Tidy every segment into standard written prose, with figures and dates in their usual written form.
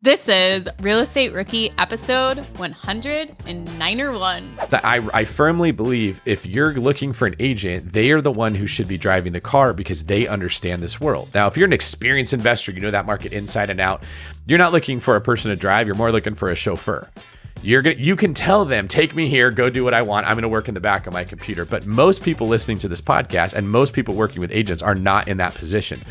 This is Real Estate Rookie episode 101. I firmly believe if you're looking for an agent, they are the one who should be driving the car because they understand this world. Now, if you're an experienced investor, you know that market inside and out. You're not looking for a person to drive. You're more looking for a chauffeur. You can tell them, take me here, go do what I want. I'm going to work in the back of my computer. But most people listening to this podcast and most people working with agents are not in that position.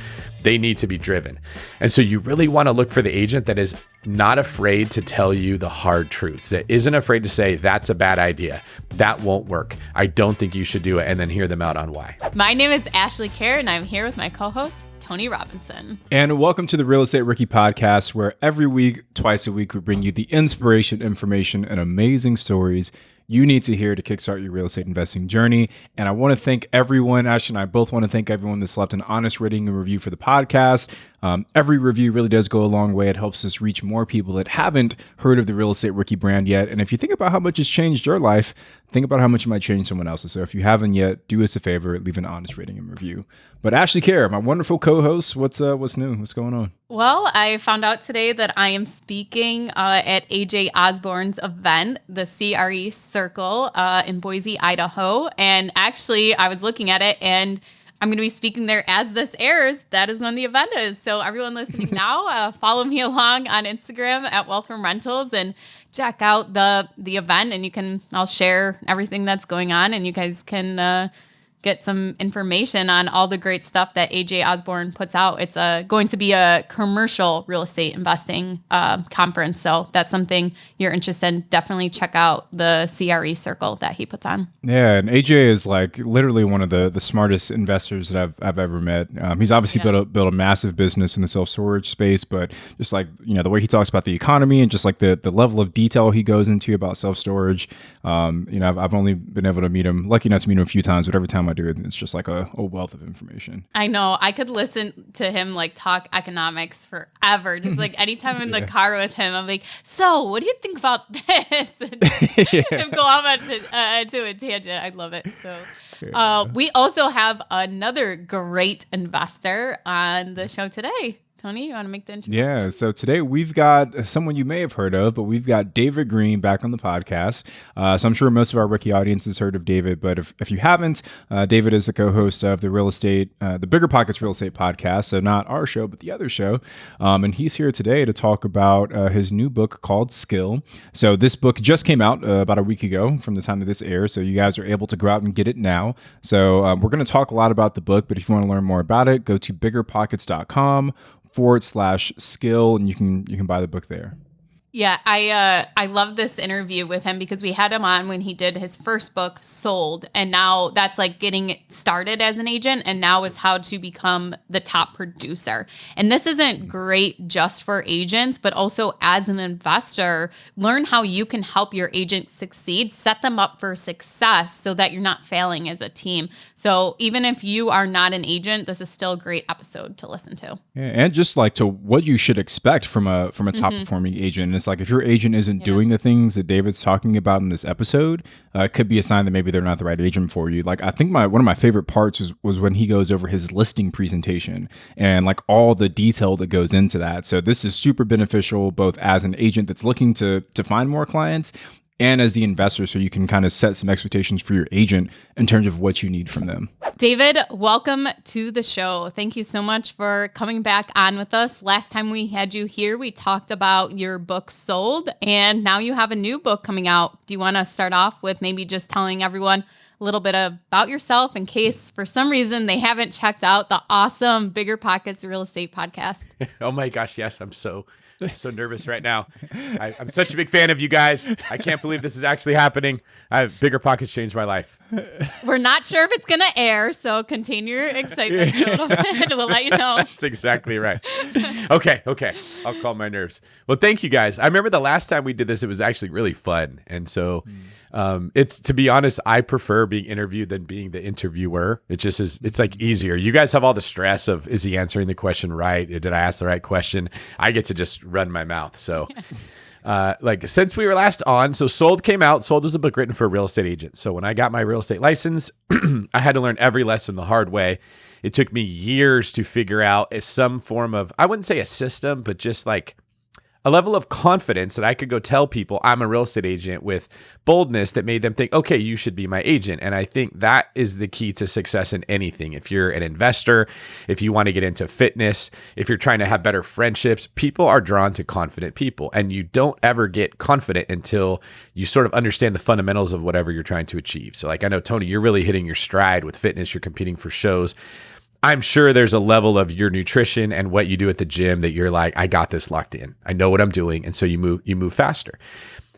They need to be driven. And so you really want to look for the agent that is not afraid to tell you the hard truths, that isn't afraid to say, that's a bad idea. That won't work. I don't think you should do it. And then hear them out on why. My name is Ashley Kerr, and I'm here with my co-host, Tony Robinson. And welcome to the Real Estate Rookie Podcast, where every week, twice a week, we bring you the inspiration, information, and amazing stories you need to hear to kickstart your real estate investing journey. And I want to thank everyone. Ash and I both want to thank everyone that's left an honest rating and review for the podcast. Every review really does go a long way. It helps us reach more people that haven't heard of the Real Estate Rookie brand yet. And if you think about how much it's changed your life, think about how much it might change someone else's. So if you haven't yet, do us a favor, leave an honest rating and review. But Ashley Kerr, my wonderful co-host, what's new? What's going on? Well, I found out today that I am speaking at AJ Osborne's event, the CRE Circle in Boise, Idaho. And actually, I was looking at it and I'm going to be speaking there as this airs. That is when the event is. So everyone listening now, follow me along on Instagram at Wealth from Rentals and check out the event. And I'll share everything that's going on, and you guys can get some information on all the great stuff that AJ Osborne puts out. It's going to be a commercial real estate investing conference. So that's something you're interested in. Definitely check out the CRE Circle that he puts on. Yeah, and AJ is like literally one of the smartest investors that I've ever met. He's obviously built a massive business in the self-storage space, but just like, the way he talks about the economy and just like the level of detail he goes into about self-storage. I've only been able to meet him, lucky enough to meet him a few times, but every time I do it, it's just like a wealth of information. I know. I could listen to him like talk economics forever. Just like anytime I'm in the car with him, I'm like, so what do you think about this? And him go off to a tangent. I love it. So we also have another great investor on the show today. Tony, you want to make the introduction? Yeah, so today we've got someone you may have heard of, but we've got David Greene back on the podcast. So I'm sure most of our rookie audience has heard of David, but if you haven't, David is the co-host of the Bigger Pockets Real Estate Podcast, so not our show, but the other show. And he's here today to talk about his new book called Skill. So this book just came out about a week ago from the time that this airs, so you guys are able to go out and get it now. So we're going to talk a lot about the book, but if you want to learn more about it, go to biggerpockets.com/skill, and you can buy the book there. Yeah, I love this interview with him because we had him on when he did his first book, Sold, and now that's like getting started as an agent, and now it's how to become the top producer. And this isn't great just for agents, but also as an investor, learn how you can help your agent succeed, set them up for success so that you're not failing as a team. So even if you are not an agent, this is still a great episode to listen to. Yeah, and just like to what you should expect from a top performing agent. It's like if your agent isn't doing the things that David's talking about in this episode, it could be a sign that maybe they're not the right agent for you. Like I think one of my favorite parts was when he goes over his listing presentation and like all the detail that goes into that. So this is super beneficial both as an agent that's looking to find more clients and as the investor, so you can kind of set some expectations for your agent in terms of what you need from them. David, welcome to the show. Thank you so much for coming back on with us. Last time we had you here, we talked about your book Sold, and now you have a new book coming out. Do you want to start off with maybe just telling everyone a little bit about yourself in case for some reason they haven't checked out the awesome Bigger Pockets Real Estate Podcast? Oh my gosh, yes, I'm so nervous right now. I'm such a big fan of you guys. I can't believe this is actually happening. Bigger Pockets changed my life. We're not sure if it's going to air, so contain your excitement a little bit. We'll let you know. That's exactly right. Okay. I'll calm my nerves. Well, thank you guys. I remember the last time we did this, it was actually really fun. And so it's, to be honest, I prefer being interviewed than being the interviewer. It just is, it's like easier. You guys have all the stress of, is he answering the question right? Did I ask the right question? I get to just run my mouth. So since we were last on, so Sold came out. Sold was a book written for a real estate agent. So when I got my real estate license, I had to learn every lesson the hard way. It took me years to figure out some form of, I wouldn't say a system, but just like a level of confidence that I could go tell people I'm a real estate agent with boldness that made them think, okay, you should be my agent. And I think that is the key to success in anything. If you're an investor, if you want to get into fitness, if you're trying to have better friendships, people are drawn to confident people. And you don't ever get confident until you sort of understand the fundamentals of whatever you're trying to achieve. So like, I know, Tony, you're really hitting your stride with fitness. You're competing for shows. I'm sure there's a level of your nutrition and what you do at the gym that you're like, I got this locked in. I know what I'm doing. And so you move faster.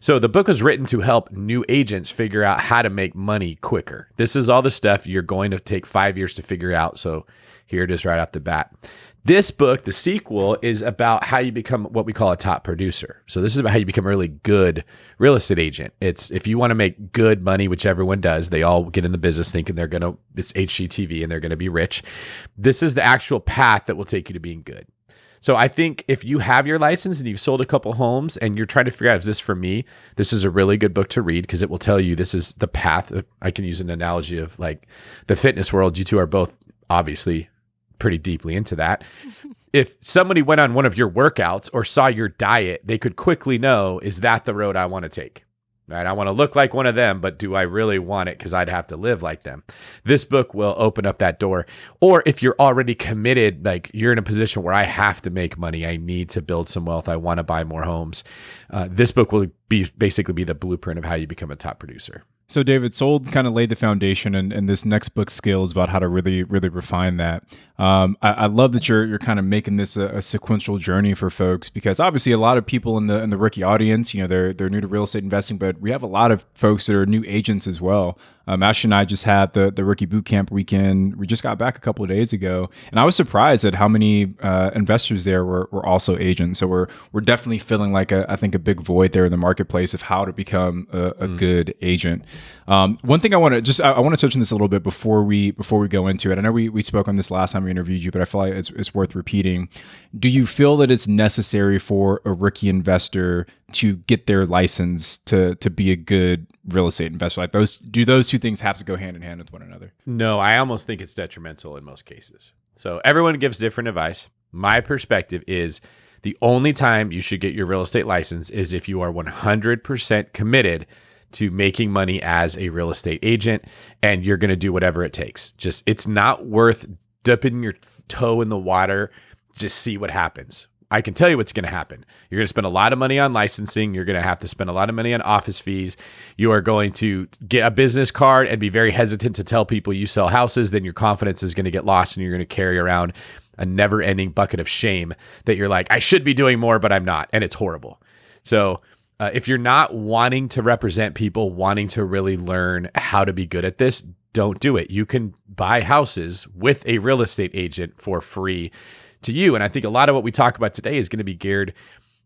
So the book was written to help new agents figure out how to make money quicker. This is all the stuff you're going to take 5 years to figure out. So here it is right off the bat. This book, the sequel, is about how you become what we call a top producer. So this is about how you become a really good real estate agent. It's if you want to make good money, which everyone does, they all get in the business thinking it's HGTV and they're going to be rich. This is the actual path that will take you to being good. So I think if you have your license and you've sold a couple homes and you're trying to figure out, is this for me? This is a really good book to read because it will tell you this is the path. I can use an analogy of like the fitness world. You two are both obviously pretty deeply into that. If somebody went on one of your workouts or saw your diet, they could quickly know, is that the road I want to take? Right? I want to look like one of them, but do I really want it? Because I'd have to live like them. This book will open up that door. Or if you're already committed, like you're in a position where I have to make money, I need to build some wealth, I want to buy more homes. This book will basically be the blueprint of how you become a top producer. So David, Sold kind of laid the foundation, and this next book, Scale, is about how to really, really refine that. I love that you're kind of making this a sequential journey for folks, because obviously a lot of people in the rookie audience, they're new to real estate investing, but we have a lot of folks that are new agents as well. Ashley and I just had the rookie boot camp weekend. We just got back a couple of days ago, and I was surprised at how many investors there were also agents. So we're definitely feeling like I think a big void there in the marketplace of how to become a good agent. One thing I want to touch on this a little bit before we go into it. I know we spoke on this last time we interviewed you, but I feel like it's worth repeating. Do you feel that it's necessary for a rookie investor to get their license to be a good real estate investor? Like those two things have to go hand in hand with one another? No, I almost think it's detrimental in most cases. So everyone gives different advice. My perspective is the only time you should get your real estate license is if you are 100% committed to making money as a real estate agent and you're going to do whatever it takes. Just, it's not worth dipping your toe in the water. Just see what happens. I can tell you what's going to happen. You're going to spend a lot of money on licensing. You're going to have to spend a lot of money on office fees. You are going to get a business card and be very hesitant to tell people you sell houses. Then your confidence is going to get lost and you're going to carry around a never-ending bucket of shame that you're like, I should be doing more, but I'm not. And it's horrible. So if you're not wanting to represent people, wanting to really learn how to be good at this, don't do it. You can buy houses with a real estate agent for free to you. And I think a lot of what we talk about today is going to be geared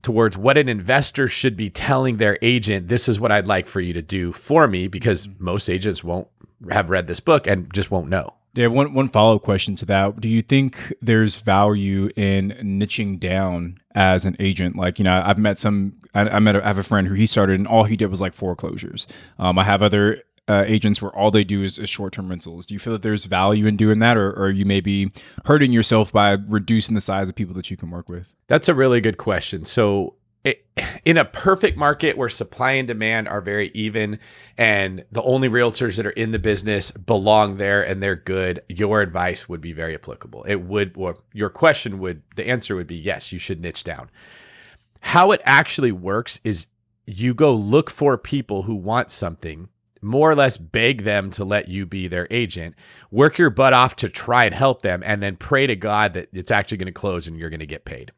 towards what an investor should be telling their agent. This is what I'd like for you to do for me, because most agents won't have read this book and just won't know. Yeah, one follow-up question to that. Do you think there's value in niching down as an agent? Like, I've met I have a friend who he started and all he did was like foreclosures. I have other agents where all they do is short-term rentals. Do you feel that there's value in doing that, or are you maybe hurting yourself by reducing the size of people that you can work with? That's a really good question. So in a perfect market where supply and demand are very even and the only realtors that are in the business belong there and they're good, your advice would be very applicable. It would, or your question would, the answer would be yes, you should niche down. How it actually works is you go look for people who want something, more or less beg them to let you be their agent, work your butt off to try and help them, and then pray to God that it's actually going to close and you're going to get paid.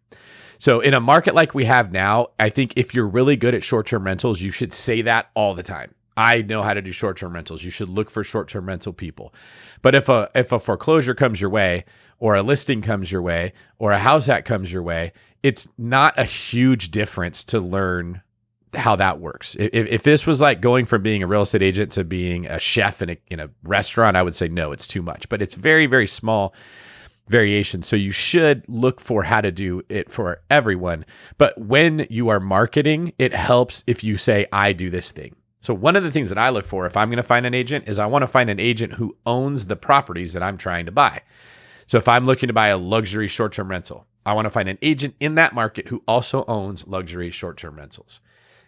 So in a market like we have now, I think if you're really good at short-term rentals, you should say that all the time. I know how to do short-term rentals. You should look for short-term rental people. But if a foreclosure comes your way, or a listing comes your way, or a house hack comes your way, it's not a huge difference to learn how that works. If this was like going from being a real estate agent to being a chef in a restaurant, I would say no, it's too much. But it's very, very small variation. So you should look for how to do it for everyone. But when you are marketing, it helps if you say, I do this thing. So one of the things that I look for if I'm going to find an agent is I want to find an agent who owns the properties that I'm trying to buy. So if I'm looking to buy a luxury short-term rental, I want to find an agent in that market who also owns luxury short-term rentals.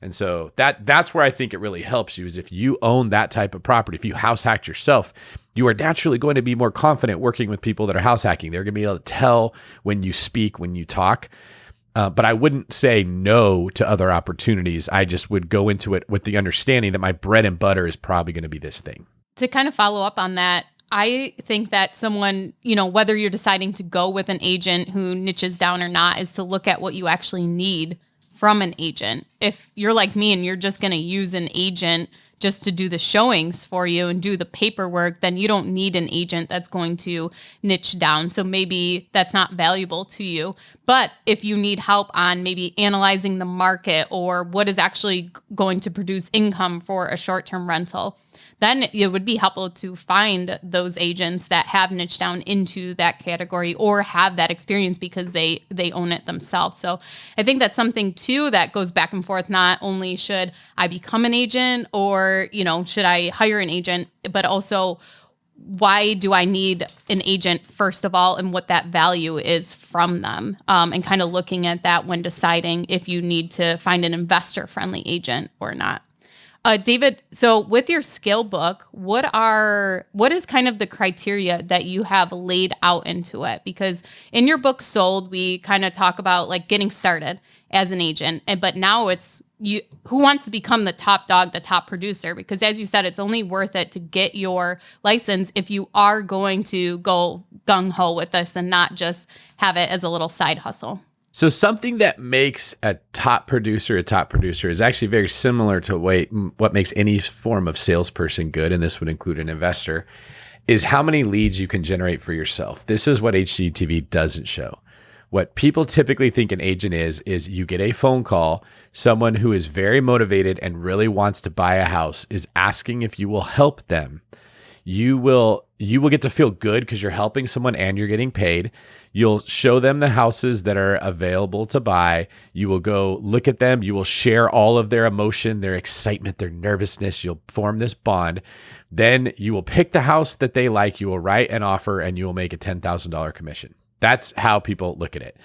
And so that's where I think it really helps you is if you own that type of property, if you house hacked yourself, you are naturally going to be more confident working with people that are house hacking. They're going to be able to tell when you speak, when you talk. But I wouldn't say no to other opportunities. I just would go into it with the understanding that my bread and butter is probably going to be this thing. To kind of follow up on that, I think that someone, whether you're deciding to go with an agent who niches down or not, is to look at what you actually need from an agent. If you're like me and you're just going to use an agent just to do the showings for you and do the paperwork, then you don't need an agent that's going to niche down. So maybe that's not valuable to you. But if you need help on maybe analyzing the market or what is actually going to produce income for a short-term rental, then it would be helpful to find those agents that have niched down into that category or have that experience because they own it themselves. So I think that's something too that goes back and forth. Not only should I become an agent or, should I hire an agent, but also why do I need an agent first of all, and what that value is from them, and kind of looking at that when deciding if you need to find an investor-friendly agent or not. David, so with your skill book, what is kind of the criteria that you have laid out into it? Because in your book Sold, we kind of talk about like getting started as an agent, but now it's who wants to become the top dog, the top producer? Because as you said, it's only worth it to get your license if you are going to go gung-ho with this and not just have it as a little side hustle. So something that makes a top producer is actually very similar to what makes any form of salesperson good, and this would include an investor, is how many leads you can generate for yourself. This is what HGTV doesn't show. What people typically think an agent is you get a phone call, someone who is very motivated and really wants to buy a house is asking if you will help them. You will get to feel good because you're helping someone and you're getting paid. You'll show them the houses that are available to buy. You will go look at them. You will share all of their emotion, their excitement, their nervousness. You'll form this bond. Then you will pick the house that they like. You will write an offer and you will make a $10,000 commission. That's how people look at it.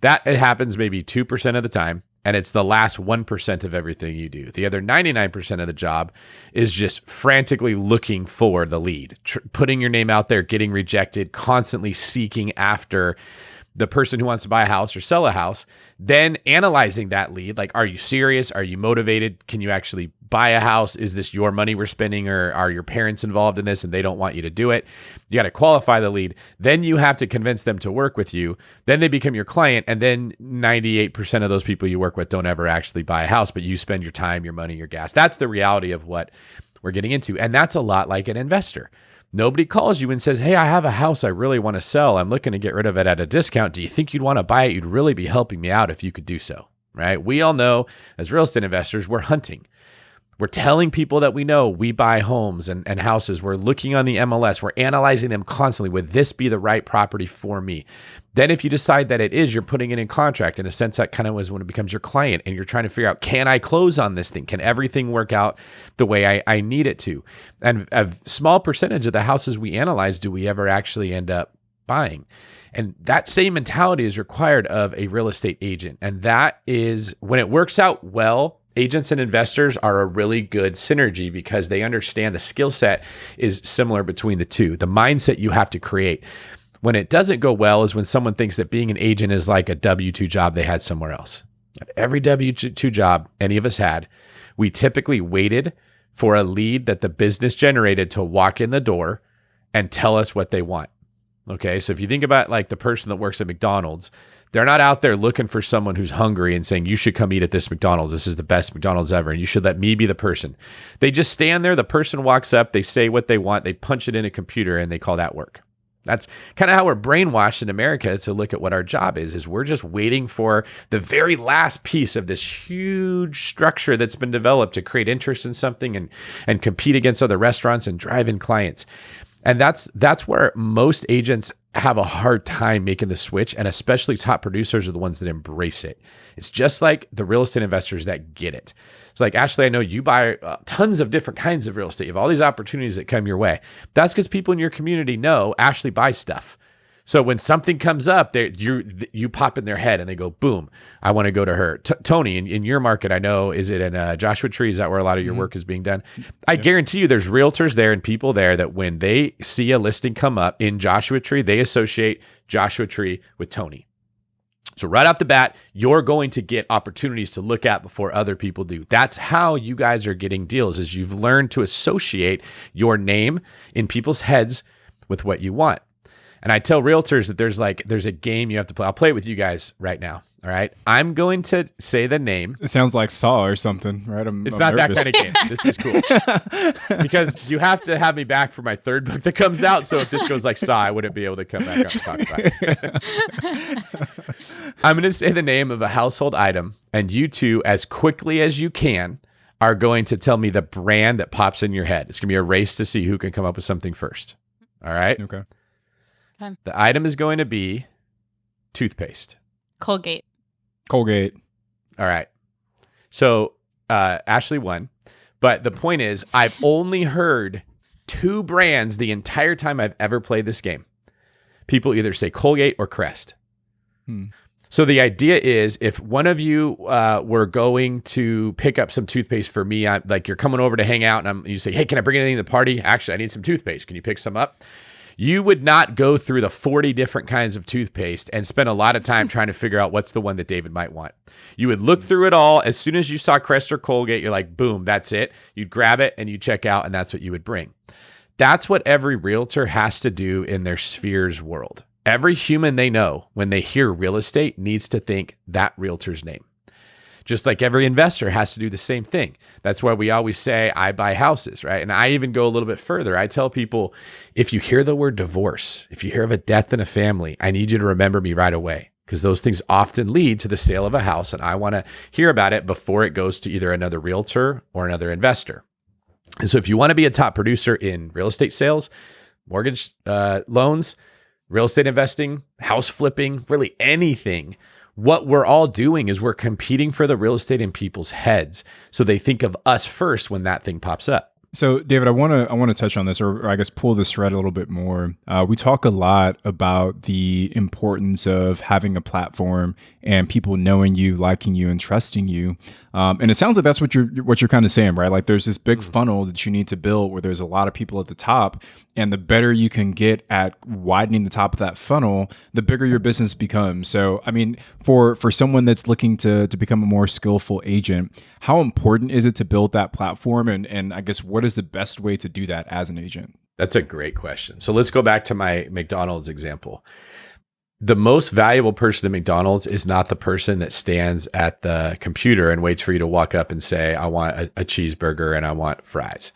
That it happens maybe 2% of the time. And it's the last 1% of everything you do. The other 99% of the job is just frantically looking for the lead, putting your name out there, getting rejected, constantly seeking after the person who wants to buy a house or sell a house, then analyzing that lead. Like, are you serious? Are you motivated? Can you actually buy a house? Is this your money we're spending, or are your parents involved in this and they don't want you to do it? You got to qualify the lead. Then you have to convince them to work with you. Then they become your client. And then 98% of those people you work with don't ever actually buy a house, but you spend your time, your money, your gas. That's the reality of what we're getting into. And that's a lot like an investor. Nobody calls you and says, hey, I have a house I really want to sell. I'm looking to get rid of it at a discount. Do you think you'd want to buy it? You'd really be helping me out if you could do so, right? We all know as real estate investors, we're hunting. We're telling people that we know we buy homes and houses. We're looking on the MLS. We're analyzing them constantly. Would this be the right property for me? Then if you decide that it is, you're putting it in contract. In a sense, that kind of is when it becomes your client and you're trying to figure out, can I close on this thing? Can everything work out the way I need it to? And a small percentage of the houses we analyze do we ever actually end up buying. And that same mentality is required of a real estate agent. And that is when it works out well, agents and investors are a really good synergy because they understand the skill set is similar between the two. The mindset you have to create. When it doesn't go well is when someone thinks that being an agent is like a W-2 job they had somewhere else. Every W-2 job any of us had, we typically waited for a lead that the business generated to walk in the door and tell us what they want. Okay, so if you think about like the person that works at McDonald's, they're not out there looking for someone who's hungry and saying, you should come eat at this McDonald's. This is the best McDonald's ever. And you should let me be the person. They just stand there. The person walks up, they say what they want, they punch it in a computer and they call that work. That's kind of how we're brainwashed in America to look at what our job is we're just waiting for the very last piece of this huge structure that's been developed to create interest in something and compete against other restaurants and drive in clients. And that's where most agents have a hard time making the switch, and especially top producers are the ones that embrace it. It's just like the real estate investors that get it. It's like, Ashley, I know you buy tons of different kinds of real estate. You have all these opportunities that come your way. That's because people in your community know Ashley buys stuff. So when something comes up, you pop in their head and they go, boom, I want to go to her. Tony, in your market, I know, is it in Joshua Tree? Is that where a lot of your work is being done? I guarantee you there's realtors there and people there that when they see a listing come up in Joshua Tree, they associate Joshua Tree with Tony. So right off the bat, you're going to get opportunities to look at before other people do. That's how you guys are getting deals, is you've learned to associate your name in people's heads with what you want. And I tell realtors that there's a game you have to play. I'll play it with you guys right now. All right. I'm going to say the name. It sounds like Saw or something, right? It's not nervous. That kind of game. This is cool. Because you have to have me back for my third book that comes out. So if this goes like Saw, I wouldn't be able to come back up and talk about it. I'm going to say the name of a household item, and you two, as quickly as you can, are going to tell me the brand that pops in your head. It's going to be a race to see who can come up with something first. All right. Okay. The item is going to be toothpaste. Colgate. Colgate. All right. So Ashley won. But the point is, I've only heard 2 brands the entire time I've ever played this game. People either say Colgate or Crest. So the idea is, if one of you were going to pick up some toothpaste for me, like you're coming over to hang out and you say, hey, can I bring anything to the party? Actually, I need some toothpaste. Can you pick some up? You would not go through the 40 different kinds of toothpaste and spend a lot of time trying to figure out what's the one that David might want. You would look through it all. As soon as you saw Crest or Colgate, you're like, boom, that's it. You'd grab it and you check out, and that's what you would bring. That's what every realtor has to do in their spheres world. Every human they know, when they hear real estate, needs to think that realtor's name. Just like every investor has to do the same thing. That's why we always say, I buy houses, right? And I even go a little bit further. I tell people, if you hear the word divorce, if you hear of a death in a family, I need you to remember me right away, because those things often lead to the sale of a house. And I want to hear about it before it goes to either another realtor or another investor. And so if you want to be a top producer in real estate sales, mortgage loans, real estate investing, house flipping, really anything, what we're all doing is we're competing for the real estate in people's heads, so they think of us first when that thing pops up. So, David, I want to touch on this, or I guess pull this thread a little bit more. We talk a lot about the importance of having a platform and people knowing you, liking you, and trusting you. And it sounds like that's what you're kind of saying, right? Like there's this big funnel that you need to build where there's a lot of people at the top, and the better you can get at widening the top of that funnel, the bigger your business becomes. So, I mean, for someone that's looking to become a more skillful agent, how important is it to build that platform? And I guess what is the best way to do that as an agent? That's a great question. So let's go back to my McDonald's example. The most valuable person at McDonald's is not the person that stands at the computer and waits for you to walk up and say, I want a cheeseburger and I want fries.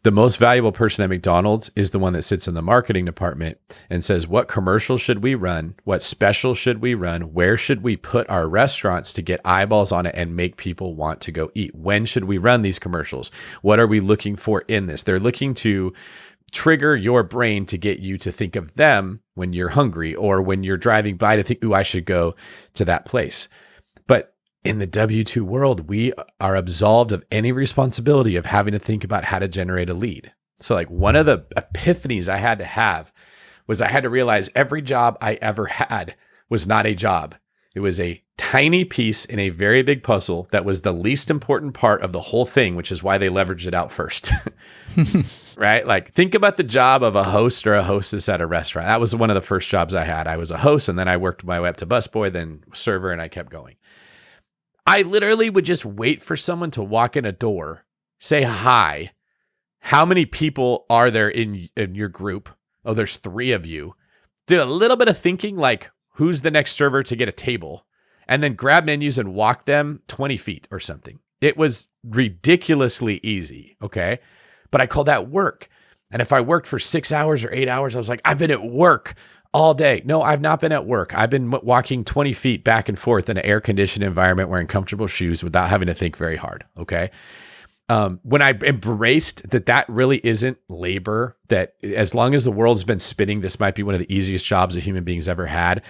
The most valuable person at McDonald's is the one that sits in the marketing department and says, what commercial should we run? What special should we run? Where should we put our restaurants to get eyeballs on it and make people want to go eat? When should we run these commercials? What are we looking for in this? They're looking to trigger your brain to get you to think of them when you're hungry or when you're driving by to think, ooh, I should go to that place. But in the W-2 world, we are absolved of any responsibility of having to think about how to generate a lead. So like one of the epiphanies I had to have was I had to realize every job I ever had was not a job. It was a tiny piece in a very big puzzle that was the least important part of the whole thing, which is why they leveraged it out first. Right? Like think about the job of a host or a hostess at a restaurant. That was one of the first jobs I had. I was a host, and then I worked my way up to busboy, then server, and I kept going. I literally would just wait for someone to walk in a door, say hi. How many people are there in your group? Oh, there's 3 of you. Did a little bit of thinking like, who's the next server to get a table? And then grab menus and walk them 20 feet or something. It was ridiculously easy, okay? But I call that work. And if I worked for 6 hours or 8 hours, I was like, I've been at work all day. No, I've not been at work. I've been walking 20 feet back and forth in an air-conditioned environment wearing comfortable shoes without having to think very hard, okay? When I embraced that really isn't labor, that as long as the world's been spinning, this might be one of the easiest jobs a human being's ever had,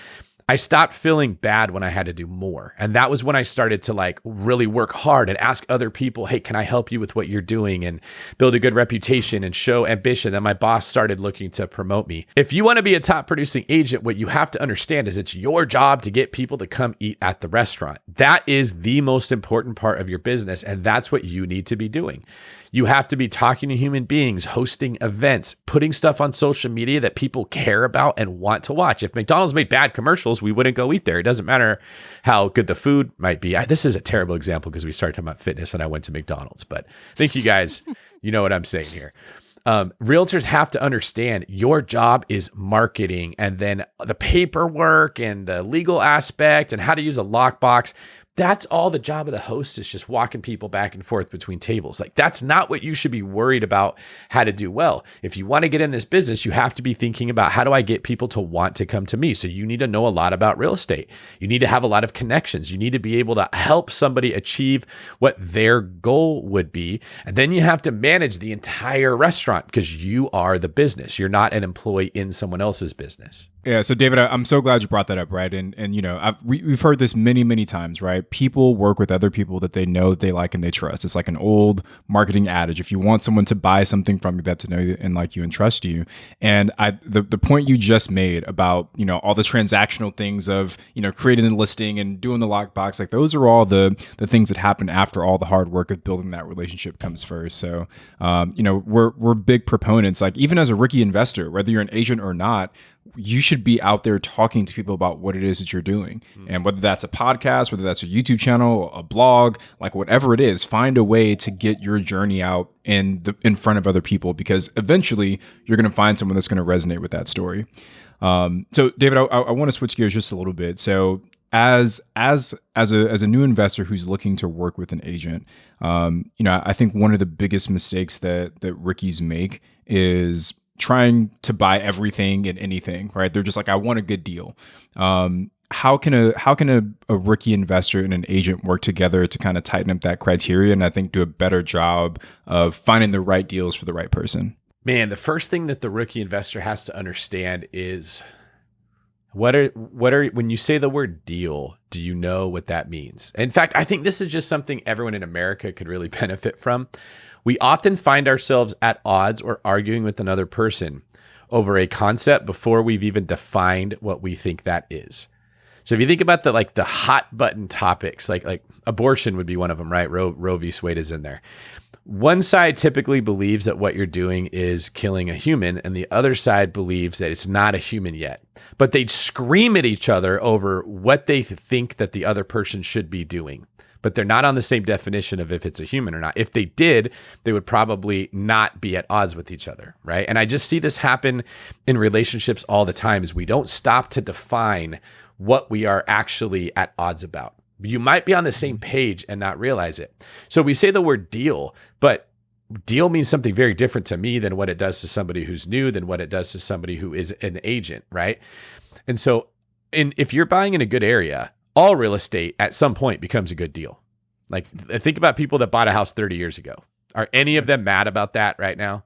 I stopped feeling bad when I had to do more. And that was when I started to like really work hard and ask other people, hey, can I help you with what you're doing, and build a good reputation and show ambition. Then my boss started looking to promote me. If you want to be a top producing agent, what you have to understand is it's your job to get people to come eat at the restaurant. That is the most important part of your business. And that's what you need to be doing. You have to be talking to human beings, hosting events, putting stuff on social media that people care about and want to watch. If McDonald's made bad commercials, we wouldn't go eat there. It doesn't matter how good the food might be. This is a terrible example because we started talking about fitness and I went to McDonald's, but I think you guys, you know what I'm saying here. Realtors have to understand your job is marketing, and then the paperwork and the legal aspect and how to use a lockbox. That's all the job of the host, is just walking people back and forth between tables. Like, that's not what you should be worried about how to do well. If you want to get in this business, you have to be thinking about, how do I get people to want to come to me? So you need to know a lot about real estate. You need to have a lot of connections. You need to be able to help somebody achieve what their goal would be. And then you have to manage the entire restaurant because you are the business. You're not an employee in someone else's business. Yeah. So David, I'm so glad you brought that up, right? And you know, we've heard this many times, right? People work with other people that they know, they like, and they trust. It's like an old marketing adage. If you want someone to buy something from you, they have to know you and like you and trust you. And the point you just made about, you know, all the transactional things of, you know, creating the listing and doing the lockbox, like those are all the things that happen after all the hard work of building that relationship comes first. So, you know, we're big proponents, like even as a rookie investor, whether you're an agent or not, you should be out there talking to people about what it is that you're doing. And whether that's a podcast, whether that's a YouTube channel, a blog, like whatever it is, find a way to get your journey out in front of other people, because eventually you're going to find someone that's going to resonate with that story. So David, I want to switch gears just a little bit. So as a new investor who's looking to work with an agent, you know, I think one of the biggest mistakes that rookies make is trying to buy everything and anything, right? They're just like, I want a good deal. How can a rookie investor and an agent work together to kind of tighten up that criteria, and I think do a better job of finding the right deals for the right person? Man, the first thing that the rookie investor has to understand is when you say the word deal, do you know what that means? In fact, I think this is just something everyone in America could really benefit from. We often find ourselves at odds or arguing with another person over a concept before we've even defined what we think that is. So if you think about the hot button topics, like abortion would be one of them, right? Roe v. Wade is in there. One side typically believes that what you're doing is killing a human, and the other side believes that it's not a human yet. But they scream at each other over what they think that the other person should be doing. But they're not on the same definition of if it's a human or not. If they did, they would probably not be at odds with each other, right? And I just see this happen in relationships all the time, is we don't stop to define what we are actually at odds about. You might be on the same page and not realize it. So we say the word deal, but deal means something very different to me than what it does to somebody who's new, than what it does to somebody who is an agent, right? And so if you're buying in a good area, all real estate at some point becomes a good deal. Like, think about people that bought a house 30 years ago. Are any of them mad about that right now?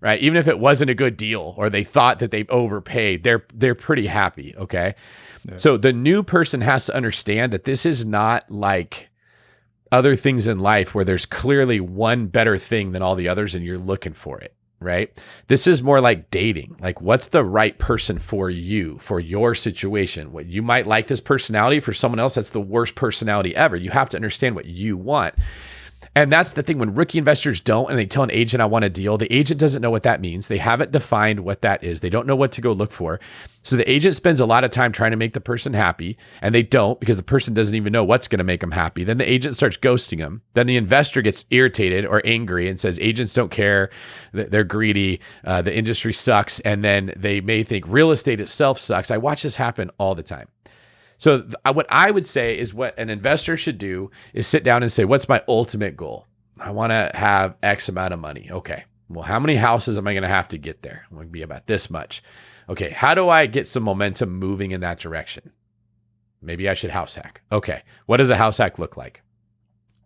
Right? Even if it wasn't a good deal or they thought that they overpaid, they're pretty happy. Okay. Yeah. So the new person has to understand that this is not like other things in life where there's clearly one better thing than all the others and you're looking for it. Right? This is more like dating. Like, what's the right person for you, for your situation? What you might like this personality, for someone else, that's the worst personality ever. You have to understand what you want. And that's the thing, when rookie investors don't, and they tell an agent, I want a deal, the agent doesn't know what that means. They haven't defined what that is. They don't know what to go look for. So the agent spends a lot of time trying to make the person happy, and they don't, because the person doesn't even know what's going to make them happy. Then the agent starts ghosting them. Then the investor gets irritated or angry and says, agents don't care, they're greedy, the industry sucks. And then they may think real estate itself sucks. I watch this happen all the time. So what I would say is, what an investor should do is sit down and say, what's my ultimate goal? I want to have X amount of money. Okay. Well, how many houses am I going to have to get there? I'm going to be about this much. Okay. How do I get some momentum moving in that direction? Maybe I should house hack. Okay. What does a house hack look like?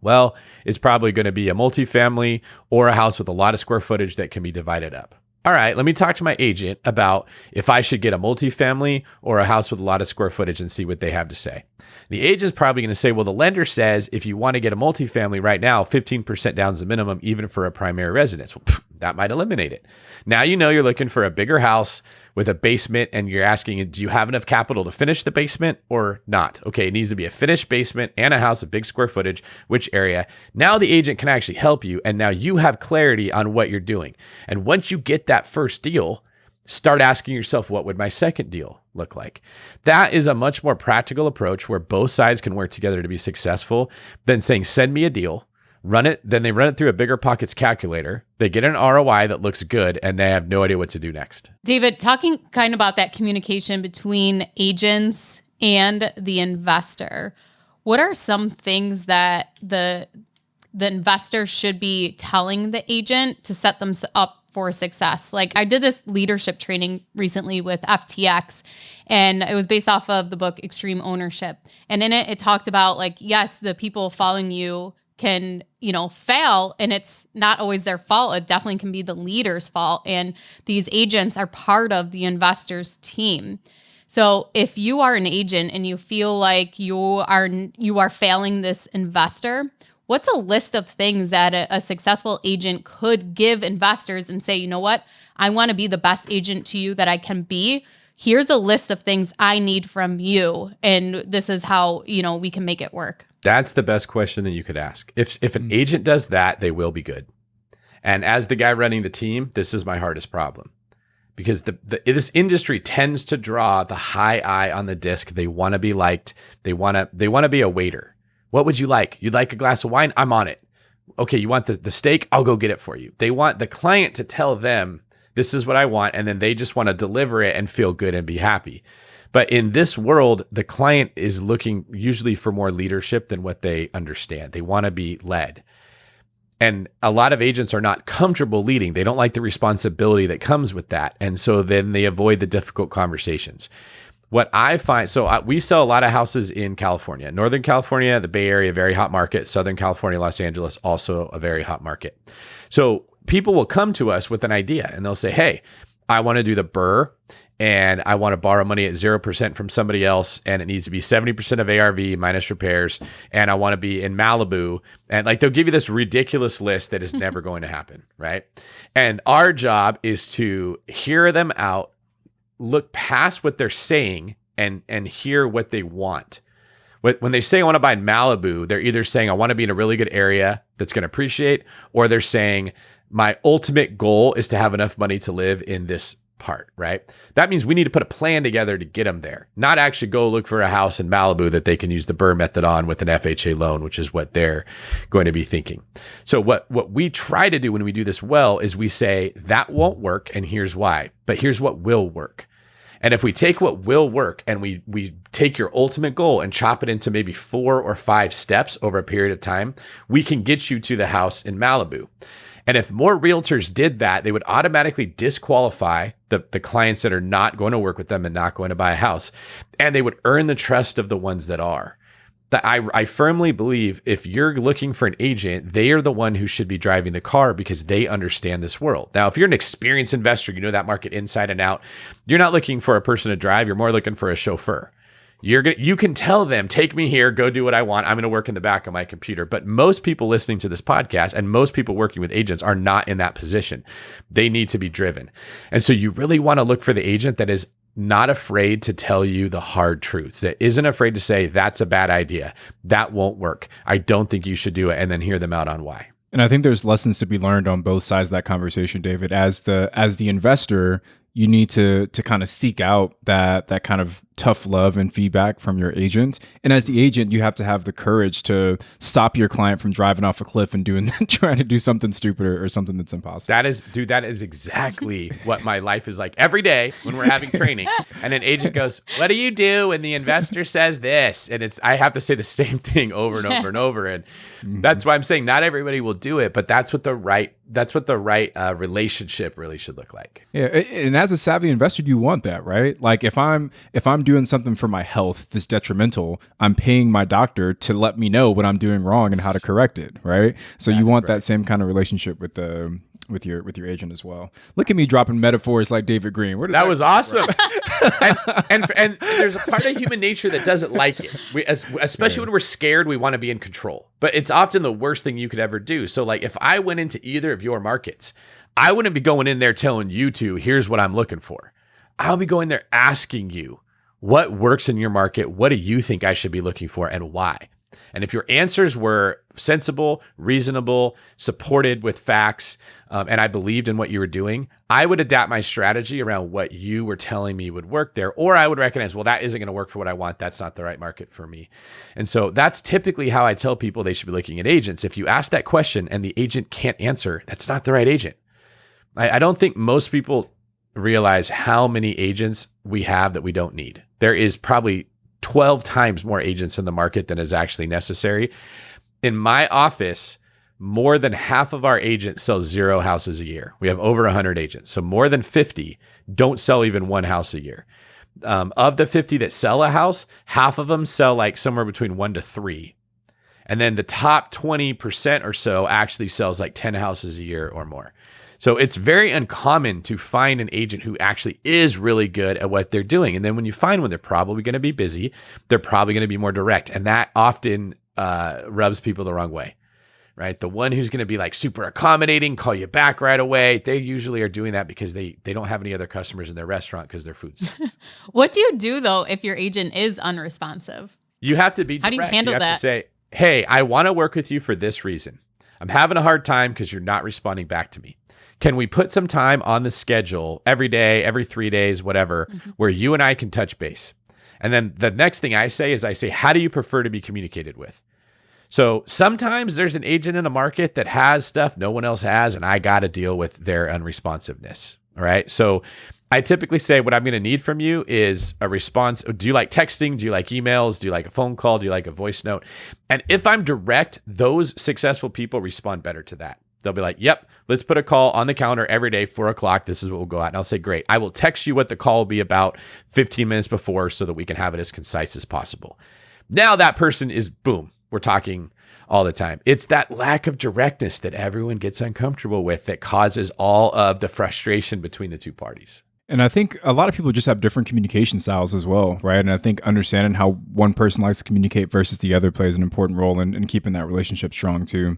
Well, it's probably going to be a multifamily or a house with a lot of square footage that can be divided up. all right, let me talk to my agent about if I should get a multifamily or a house with a lot of square footage and see what they have to say. The agent's probably going to say, well, the lender says if you want to get a multifamily right now, 15% down is the minimum, even for a primary residence. Well, that might eliminate it. Now you know you're looking for a bigger house with a basement and you're asking, do you have enough capital to finish the basement or not? Okay, it needs to be a finished basement and a house of big square footage, which area. Now the agent can actually help you, and now you have clarity on what you're doing. And once you get that first deal, start asking yourself, what would my second deal look like? That is a much more practical approach where both sides can work together to be successful than saying, send me a deal, run it. Then they run it through a bigger pockets calculator. They get an ROI that looks good and they have no idea what to do next. David, talking kind of about that communication between agents and the investor, what are some things that the investor should be telling the agent to set them up for success? Like, I did this leadership training recently with FTX, and it was based off of the book Extreme Ownership. And in it talked about, like, yes, the people following you can, fail, and it's not always their fault. It definitely can be the leader's fault. And these agents are part of the investor's team. So if you are an agent and you feel like you are failing this investor, what's a list of things that a successful agent could give investors and say, you know what, I want to be the best agent to you that I can be. Here's a list of things I need from you. And this is how, we can make it work. That's the best question that you could ask. If an agent does that, they will be good. And as the guy running the team, this is my hardest problem. Because this industry tends to draw the high eye on the disc. They want to be liked. They want to be a waiter. What would you like? You'd like a glass of wine? I'm on it. Okay, you want the steak? I'll go get it for you. They want the client to tell them, this is what I want, and then they just want to deliver it and feel good and be happy. But in this world, the client is looking usually for more leadership than what they understand. They want to be led. And a lot of agents are not comfortable leading. They don't like the responsibility that comes with that. And so then they avoid the difficult conversations. What I find, we sell a lot of houses in California, Northern California, the Bay Area, very hot market. Southern California, Los Angeles, also a very hot market. So people will come to us with an idea and they'll say, hey, I want to do the BRRRR and I want to borrow money at 0% from somebody else. And it needs to be 70% of ARV minus repairs. And I want to be in Malibu. And they'll give you this ridiculous list that is never going to happen. Right. And our job is to hear them out, look past what they're saying and hear what they want. When they say I want to buy in Malibu, they're either saying I want to be in a really good area that's going to appreciate, or they're saying my ultimate goal is to have enough money to live in this part, right? That means we need to put a plan together to get them there, not actually go look for a house in Malibu that they can use the BRRRR method on with an FHA loan, which is what they're going to be thinking. So what we try to do when we do this well is we say that won't work and here's why, but here's what will work. And if we take what will work and we take your ultimate goal and chop it into maybe 4 or 5 steps over a period of time, we can get you to the house in Malibu. And if more realtors did that, they would automatically disqualify the clients that are not going to work with them and not going to buy a house. And they would earn the trust of the ones that are. I firmly believe if you're looking for an agent, they are the one who should be driving the car because they understand this world. Now, if you're an experienced investor, you know that market inside and out, you're not looking for a person to drive. You're more looking for a chauffeur. You can tell them, take me here, go do what I want. I'm going to work in the back of my computer. But most people listening to this podcast and most people working with agents are not in that position. They need to be driven. And so you really want to look for the agent that is not afraid to tell you the hard truths, that isn't afraid to say, that's a bad idea. That won't work. I don't think you should do it. And then hear them out on why. And I think there's lessons to be learned on both sides of that conversation, David. As the investor, you need to kind of seek out that kind of tough love and feedback from your agent. And as the agent, you have to have the courage to stop your client from driving off a cliff and trying to do something stupid or something that's impossible. That is exactly what my life is like every day when we're having training. And an agent goes, what do you do when the investor says this? And I have to say the same thing over and over and over. And that's why I'm saying not everybody will do it, but that's what the right relationship really should look like. Yeah, and as a savvy investor, you want that, right? Like if I'm doing something for my health that's detrimental, I'm paying my doctor to let me know what I'm doing wrong and how to correct it, right? So you want that same kind of relationship with the with your agent as well. Look at me dropping metaphors like David Greene. Where did That was awesome. and there's a part of human nature that doesn't like it. Especially when we're scared, we want to be in control. But it's often the worst thing you could ever do. So like if I went into either of your markets, I wouldn't be going in there telling you two, here's what I'm looking for. I'll be going there asking you what works in your market. What do you think I should be looking for and why? And if your answers were sensible, reasonable, supported with facts, and I believed in what you were doing, I would adapt my strategy around what you were telling me would work there. Or I would recognize, well, that isn't going to work for what I want. That's not the right market for me. And so that's typically how I tell people they should be looking at agents. If you ask that question and the agent can't answer, that's not the right agent. I don't think most people realize how many agents we have that we don't need. There is probably 12 times more agents in the market than is actually necessary. In my office, more than half of our agents sell 0 houses a year. We have over 100 agents. So more than 50 don't sell even 1 house a year. Of the 50 that sell a house, half of them sell like somewhere between 1 to 3. And then the top 20% or so actually sells like 10 houses a year or more. So it's very uncommon to find an agent who actually is really good at what they're doing. And then when you find one, they're probably going to be busy. They're probably going to be more direct. And that often rubs people the wrong way, right? The one who's going to be like super accommodating, call you back right away. They usually are doing that because they don't have any other customers in their restaurant because their food sucks. What do you do though if your agent is unresponsive? You have to be direct. How do you handle have that? To say, hey, I want to work with you for this reason. I'm having a hard time because you're not responding back to me. Can we put some time on the schedule every day, every 3 days, whatever, where you and I can touch base? And then the next thing I say is how do you prefer to be communicated with? So sometimes there's an agent in a market that has stuff no one else has, and I got to deal with their unresponsiveness. All right. So I typically say what I'm going to need from you is a response. Do you like texting? Do you like emails? Do you like a phone call? Do you like a voice note? And if I'm direct, those successful people respond better to that. They'll be like, yep, let's put a call on the calendar every day, 4:00. This is what we'll go out. And I'll say, great. I will text you what the call will be about 15 minutes before so that we can have it as concise as possible. Now that person is, boom, we're talking all the time. It's that lack of directness that everyone gets uncomfortable with that causes all of the frustration between the two parties. And I think a lot of people just have different communication styles as well, right? And I think understanding how one person likes to communicate versus the other plays an important role in keeping that relationship strong too.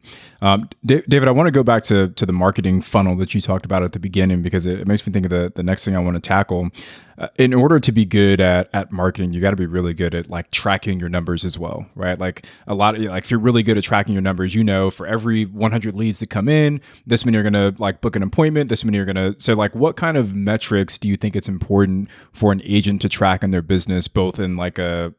David, I want to go back to the marketing funnel that you talked about at the beginning, because it makes me think of the next thing I want to tackle. In order to be good at marketing, you got to be really good at like tracking your numbers as well, right? Like if you're really good at tracking your numbers, for every 100 leads that come in, this many are going to like book an appointment. This many are going to, so like what kind of metrics do you think it's important for an agent to track in their business, both in like a,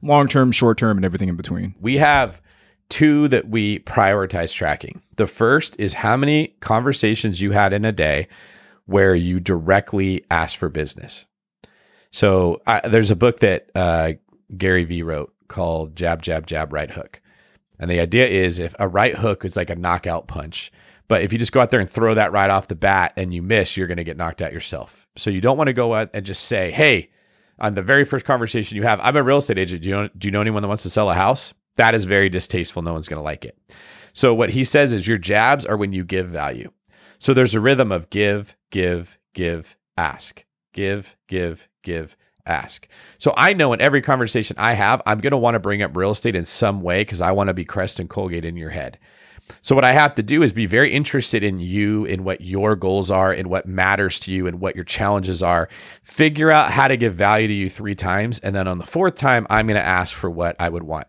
long-term, short-term, and everything in between? We have 2 that we prioritize tracking. The first is how many conversations you had in a day where you directly asked for business. So there's a book that Gary Vee wrote called Jab, Jab, Jab, Right Hook. And the idea is if a right hook is like a knockout punch, but if you just go out there and throw that right off the bat and you miss, you're going to get knocked out yourself. So you don't want to go out and just say, hey, on the very first conversation you have, I'm a real estate agent. Do you know anyone that wants to sell a house? That is very distasteful. No one's going to like it. So what he says is your jabs are when you give value. So there's a rhythm of give, give, give, ask. Give, give, give, ask. So I know in every conversation I have, I'm going to want to bring up real estate in some way because I want to be Crest and Colgate in your head. So what I have to do is be very interested in you, in what your goals are, in what matters to you, and what your challenges are. Figure out how to give value to you 3 times. And then on the 4th time, I'm going to ask for what I would want.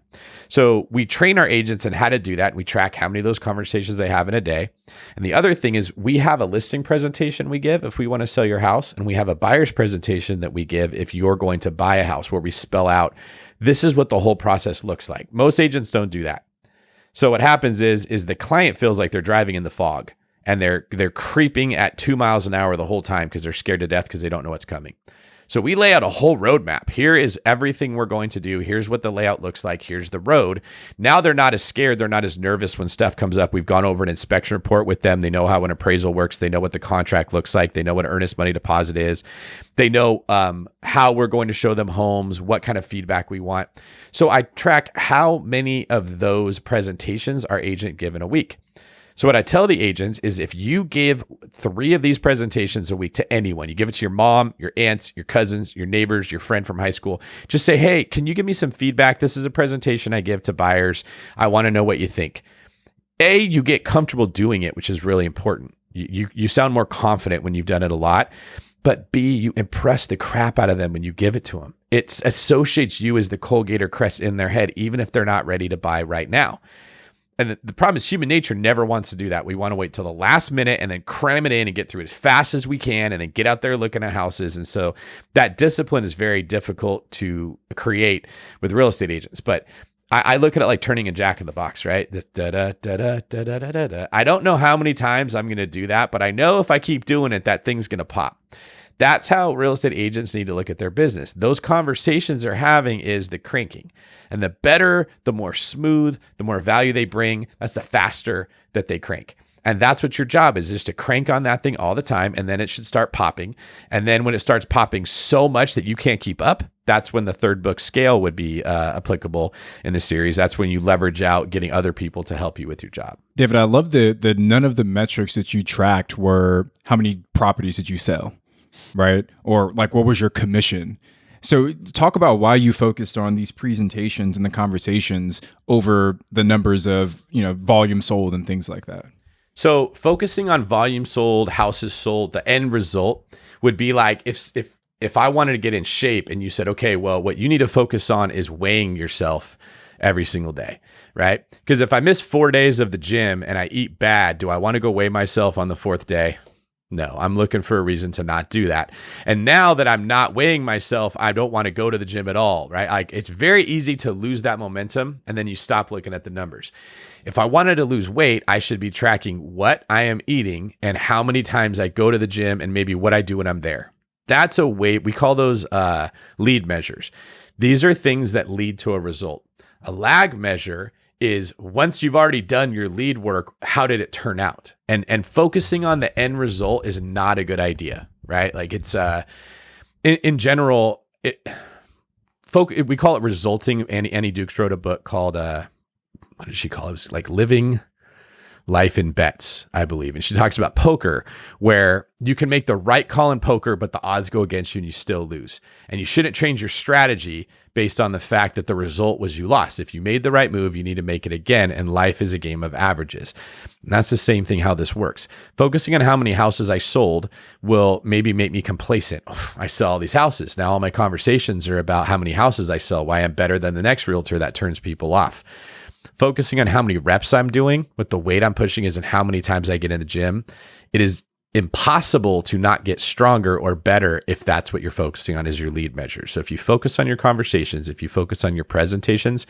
So we train our agents in how to do that. And we track how many of those conversations they have in a day. And the other thing is we have a listing presentation we give if we want to sell your house. And we have a buyer's presentation that we give if you're going to buy a house, where we spell out, this is what the whole process looks like. Most agents don't do that. So what happens is the client feels like they're driving in the fog, and they're creeping at 2 miles an hour the whole time because they're scared to death because they don't know what's coming. So we lay out a whole roadmap. Here is everything we're going to do. Here's what the layout looks like. Here's the road. Now they're not as scared. They're not as nervous when stuff comes up. We've gone over an inspection report with them. They know how an appraisal works. They know what the contract looks like. They know what earnest money deposit is. They know how we're going to show them homes, what kind of feedback we want. So I track how many of those presentations our agent give in a week. So what I tell the agents is if you give 3 of these presentations a week to anyone, you give it to your mom, your aunts, your cousins, your neighbors, your friend from high school, just say, hey, can you give me some feedback? This is a presentation I give to buyers. I want to know what you think. A, you get comfortable doing it, which is really important. You sound more confident when you've done it a lot. But B, you impress the crap out of them when you give it to them. It associates you as the Colgater crest in their head, even if they're not ready to buy right now. And the problem is human nature never wants to do that. We want to wait till the last minute and then cram it in and get through it as fast as we can and then get out there looking at houses. And so that discipline is very difficult to create with real estate agents. But I look at it like turning a jack in the box, right? I don't know how many times I'm going to do that, but I know if I keep doing it, that thing's going to pop. That's how real estate agents need to look at their business. Those conversations they're having is the cranking. And the better, the more smooth, the more value they bring, that's the faster that they crank. And that's what your job is to crank on that thing all the time. And then it should start popping. And then when it starts popping so much that you can't keep up, that's when the 3rd book scale would be applicable in the series. That's when you leverage out getting other people to help you with your job. David, I love the none of the metrics that you tracked were how many properties did you sell, right? Or like what was your commission? So talk about why you focused on these presentations and the conversations over the numbers of, volume sold and things like that. So focusing on volume sold, houses sold, the end result would be like if I wanted to get in shape and you said, okay, well, what you need to focus on is weighing yourself every single day, right? Because if I miss 4 days of the gym and I eat bad, do I want to go weigh myself on the 4th day? No, I'm looking for a reason to not do that. And now that I'm not weighing myself, I don't want to go to the gym at all, right? Like it's very easy to lose that momentum and then you stop looking at the numbers. If I wanted to lose weight, I should be tracking what I am eating and how many times I go to the gym and maybe what I do when I'm there. That's a way, we call those lead measures. These are things that lead to a result. A lag measure is once you've already done your lead work, how did it turn out? And focusing on the end result is not a good idea, right? Like it's in general, we call it resulting. Annie Dukes wrote a book called what did she call it? It was like Living Life in Bets, I believe. And she talks about poker, where you can make the right call in poker, but the odds go against you and you still lose. And you shouldn't change your strategy based on the fact that the result was you lost. If you made the right move, you need to make it again. And life is a game of averages. And that's the same thing how this works. Focusing on how many houses I sold will maybe make me complacent. Oh, I sell all these houses. Now all my conversations are about how many houses I sell, why I'm better than the next realtor. That turns people off. Focusing on how many reps I'm doing, what the weight I'm pushing is, and how many times I get in the gym. It is impossible to not get stronger or better if that's what you're focusing on is your lead measure. So if you focus on your conversations, if you focus on your presentations,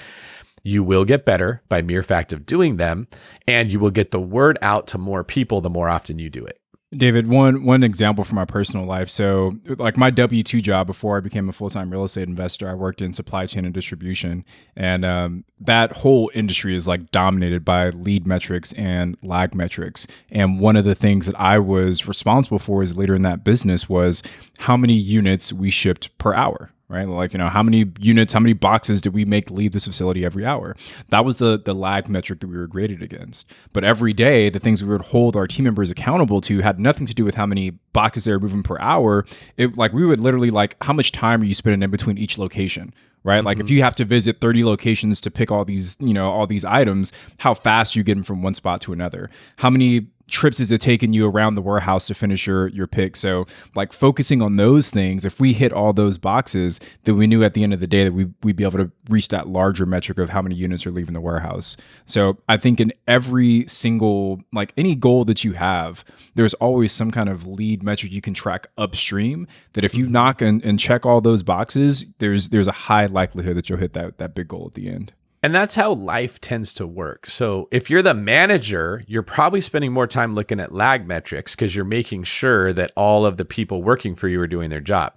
you will get better by mere fact of doing them, and you will get the word out to more people the more often you do it. David, one example from my personal life. So like my W-2 job before I became a full-time real estate investor, I worked in supply chain and distribution. And that whole industry is like dominated by lead metrics and lag metrics. And one of the things that I was responsible for as a leader in that business was how many units we shipped per hour. Right? Like, how many units, how many boxes did we make leave this facility every hour? That was the lag metric that we were graded against. But every day, the things we would hold our team members accountable to had nothing to do with how many boxes they were moving per hour. We would literally how much time are you spending in between each location? Right? Mm-hmm. Like if you have to visit 30 locations to pick all these items, how fast you get them from one spot to another? How many trips is it taking you around the warehouse to finish your pick? So like focusing on those things, if we hit all those boxes, then we knew at the end of the day that we'd be able to reach that larger metric of how many units are leaving the warehouse. So I think in every single, any goal that you have, there's always some kind of lead metric you can track upstream that if you knock and check all those boxes, there's a high likelihood that you'll hit that big goal at the end. And that's how life tends to work. So if you're the manager, you're probably spending more time looking at lag metrics because you're making sure that all of the people working for you are doing their job.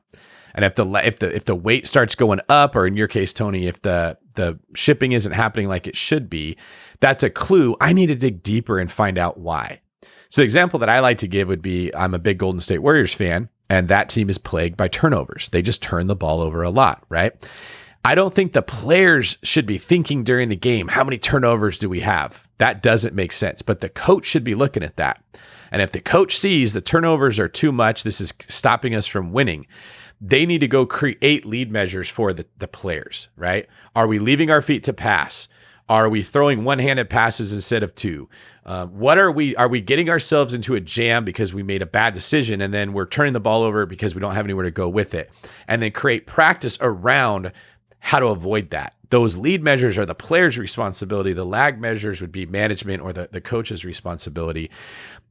And if the weight starts going up, or in your case, Tony, if the shipping isn't happening like it should be, that's a clue. I need to dig deeper and find out why. So the example that I like to give would be, I'm a big Golden State Warriors fan, and that team is plagued by turnovers. They just turn the ball over a lot, right? I don't think the players should be thinking during the game, how many turnovers do we have? That doesn't make sense, but the coach should be looking at that. And if the coach sees the turnovers are too much, this is stopping us from winning, they need to go create lead measures for the players, right? Are we leaving our feet to pass? Are we throwing one-handed passes instead of two? What are we getting ourselves into a jam because we made a bad decision and then we're turning the ball over because we don't have anywhere to go with it? And then create practice around how to avoid that. Those lead measures are the player's responsibility. The lag measures would be management or the coach's responsibility.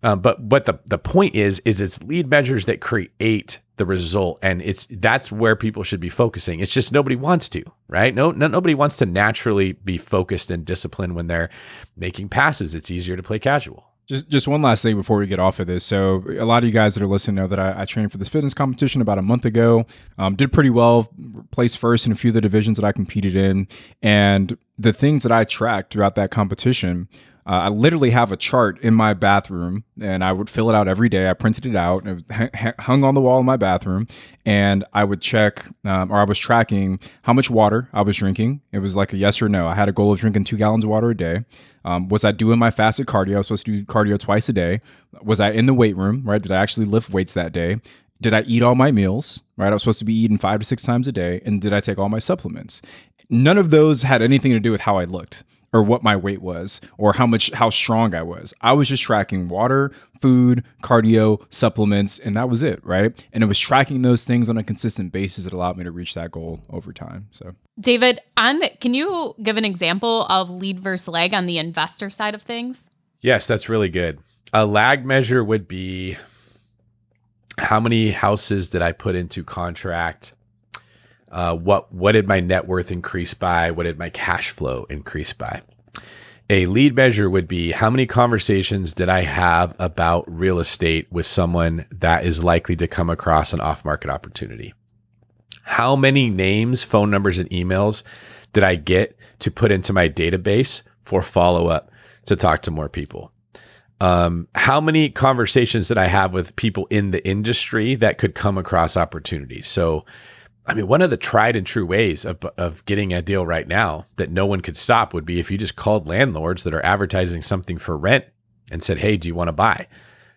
But the point is it's lead measures that create the result, and that's where people should be focusing. It's just nobody wants to, right? Nobody wants to naturally be focused and disciplined when they're making passes. It's easier to play casual. Just one last thing before we get off of this. So a lot of you guys that are listening know that I trained for this fitness competition about a month ago. Did pretty well, placed first in a few of the divisions that I competed in. And the things that I tracked throughout that competition, I literally have a chart in my bathroom, and I would fill it out every day. I printed it out, and it was hung on the wall in my bathroom, and I would check, or I was tracking how much water I was drinking. It was like a yes or no. I had a goal of drinking 2 gallons of water a day. Was I doing my fasted cardio? I was supposed to do cardio twice a day. Was I in the weight room, right? Did I actually lift weights that day? Did I eat all my meals, right? I was supposed to be eating 5 to 6 times a day. And did I take all my supplements? None of those had anything to do with how I looked or what my weight was or how strong I was. I was just tracking water, food, cardio, supplements, and that was it, right? And it was tracking those things on a consistent basis that allowed me to reach that goal over time. So, David, can you give an example of lead versus lag on the investor side of things? Yes, that's really good. A lag measure would be how many houses did I put into contract? What did my net worth increase by? What did my cash flow increase by? A lead measure would be how many conversations did I have about real estate with someone that is likely to come across an off-market opportunity? How many names, phone numbers, and emails did I get to put into my database for follow-up to talk to more people? How many conversations did I have with people in the industry that could come across opportunities? So, I mean, one of the tried and true ways of getting a deal right now that no one could stop would be if you just called landlords that are advertising something for rent and said, hey, do you want to buy?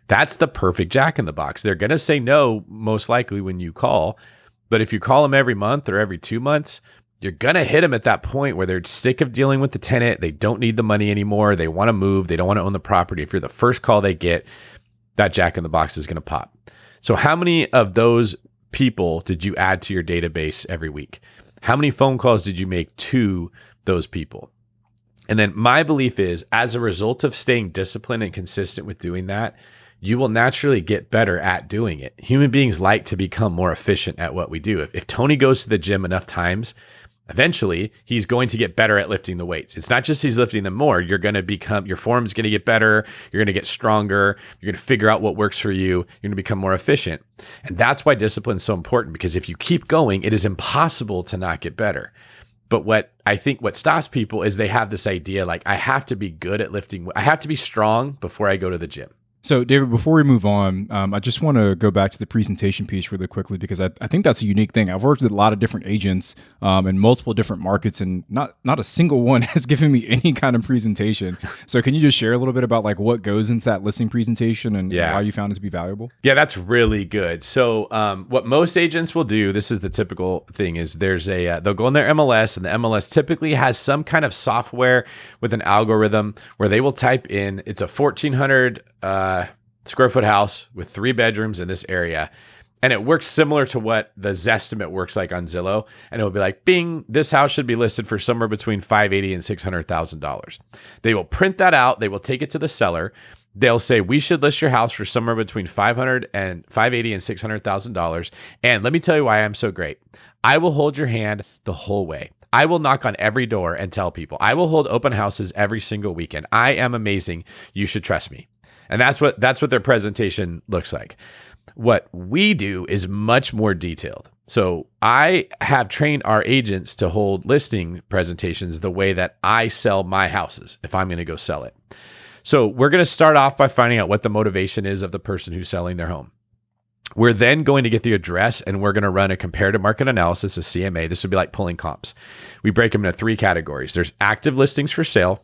That's the perfect jack in the box. They're going to say no, most likely when you call. But if you call them every month or every 2 months, you're going to hit them at that point where they're sick of dealing with the tenant. They don't need the money anymore. They want to move. They don't want to own the property. If you're the first call they get, that jack in the box is going to pop. So how many of those people did you add to your database every week? How many phone calls did you make to those people? And then my belief is, as a result of staying disciplined and consistent with doing that, you will naturally get better at doing it. Human beings like to become more efficient at what we do. If Tony goes to the gym enough times, eventually he's going to get better at lifting the weights. It's not just he's lifting them more. You're going to become, your form is going to get better. You're going to get stronger. You're going to figure out what works for you. You're going to become more efficient. And that's why discipline is so important, because if you keep going, it is impossible to not get better. But what stops people is they have this idea, like, I have to be good at lifting. I have to be strong before I go to the gym. So, David, before we move on, I just want to go back to the presentation piece really quickly, because I think that's a unique thing. I've worked with a lot of different agents in multiple different markets, and not a single one has given me any kind of presentation. So can you just share a little bit about like what goes into that listing presentation and why you found it to be valuable? Yeah, that's really good. So what most agents will do, this is the typical thing, is they'll go in their MLS, and the MLS typically has some kind of software with an algorithm where they will type in, it's a 1,400 square foot house with 3 bedrooms in this area. And it works similar to what the Zestimate works like on Zillow. And it'll be like, bing, this house should be listed for somewhere between $580,000 and $600,000. They will print that out. They will take it to the seller. They'll say, we should list your house for somewhere between $580,000 and $600,000. And let me tell you why I'm so great. I will hold your hand the whole way. I will knock on every door and tell people. I will hold open houses every single weekend. I am amazing. You should trust me. And that's what their presentation looks like. What we do is much more detailed. So I have trained our agents to hold listing presentations the way that I sell my houses if I'm going to go sell it. So we're going to start off by finding out what the motivation is of the person who's selling their home. We're then going to get the address and we're going to run a comparative market analysis, a CMA. This would be like pulling comps. We break them into 3 categories. There's active listings for sale,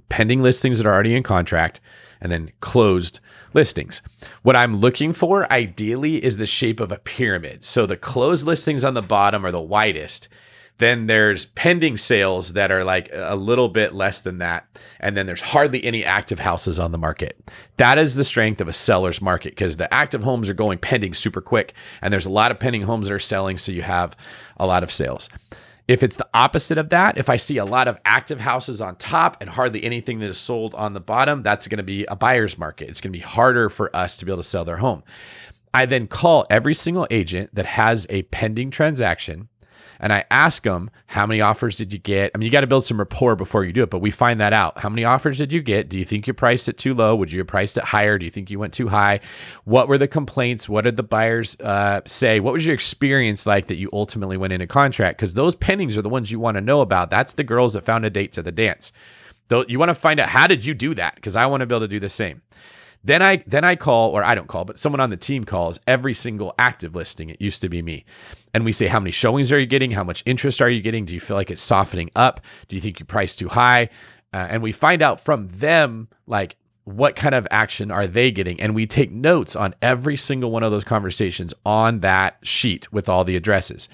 pending listings that are already in contract, and then closed listings. What I'm looking for ideally is the shape of a pyramid. So the closed listings on the bottom are the widest. Then there's pending sales that are like a little bit less than that. And then there's hardly any active houses on the market. That is the strength of a seller's market, because the active homes are going pending super quick. And there's a lot of pending homes that are selling. So you have a lot of sales. If it's the opposite of that, if I see a lot of active houses on top and hardly anything that is sold on the bottom, that's going to be a buyer's market. It's going to be harder for us to be able to sell their home. I then call every single agent that has a pending transaction and I ask them, how many offers did you get? I mean, you got to build some rapport before you do it, but we find that out. How many offers did you get? Do you think you priced it too low? Would you have priced it higher? Do you think you went too high? What were the complaints? What did the buyers say? What was your experience like that you ultimately went into contract? Because those pendings are the ones you want to know about. That's the girls that found a date to the dance. Though you want to find out, how did you do that? Because I want to be able to do the same. Then I call, or I don't call, but someone on the team calls every single active listing. It used to be me. And we say, how many showings are you getting? How much interest are you getting? Do you feel like it's softening up? Do you think you priced too high? And we find out from them, like, what kind of action are they getting? And we take notes on every single one of those conversations on that sheet with all the addresses.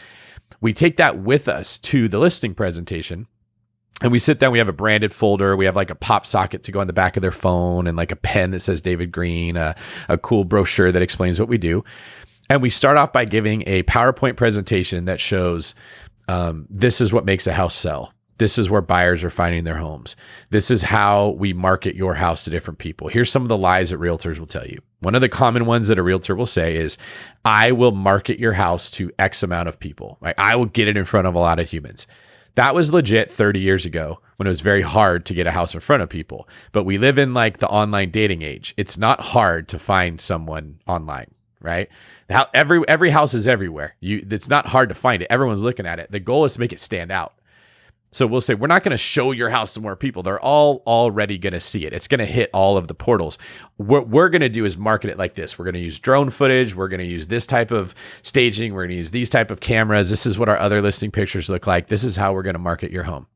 We take that with us to the listing presentation. And we sit down, we have a branded folder. We have like a pop socket to go on the back of their phone and like a pen that says David Greene, a cool brochure that explains what we do. And we start off by giving a PowerPoint presentation that shows this is what makes a house sell. This is where buyers are finding their homes. This is how we market your house to different people. Here's some of the lies that realtors will tell you. One of the common ones that a realtor will say is, I will market your house to X amount of people. Like, I will get it in front of a lot of humans. That was legit 30 years ago when it was very hard to get a house in front of people. But we live in like the online dating age. It's not hard to find someone online, right? Every house is everywhere. It's not hard to find it. Everyone's looking at it. The goal is to make it stand out. So we'll say, we're not going to show your house to more people. They're all already going to see it. It's going to hit all of the portals. What we're going to do is market it like this. We're going to use drone footage. We're going to use this type of staging. We're going to use these type of cameras. This is what our other listing pictures look like. This is how we're going to market your home.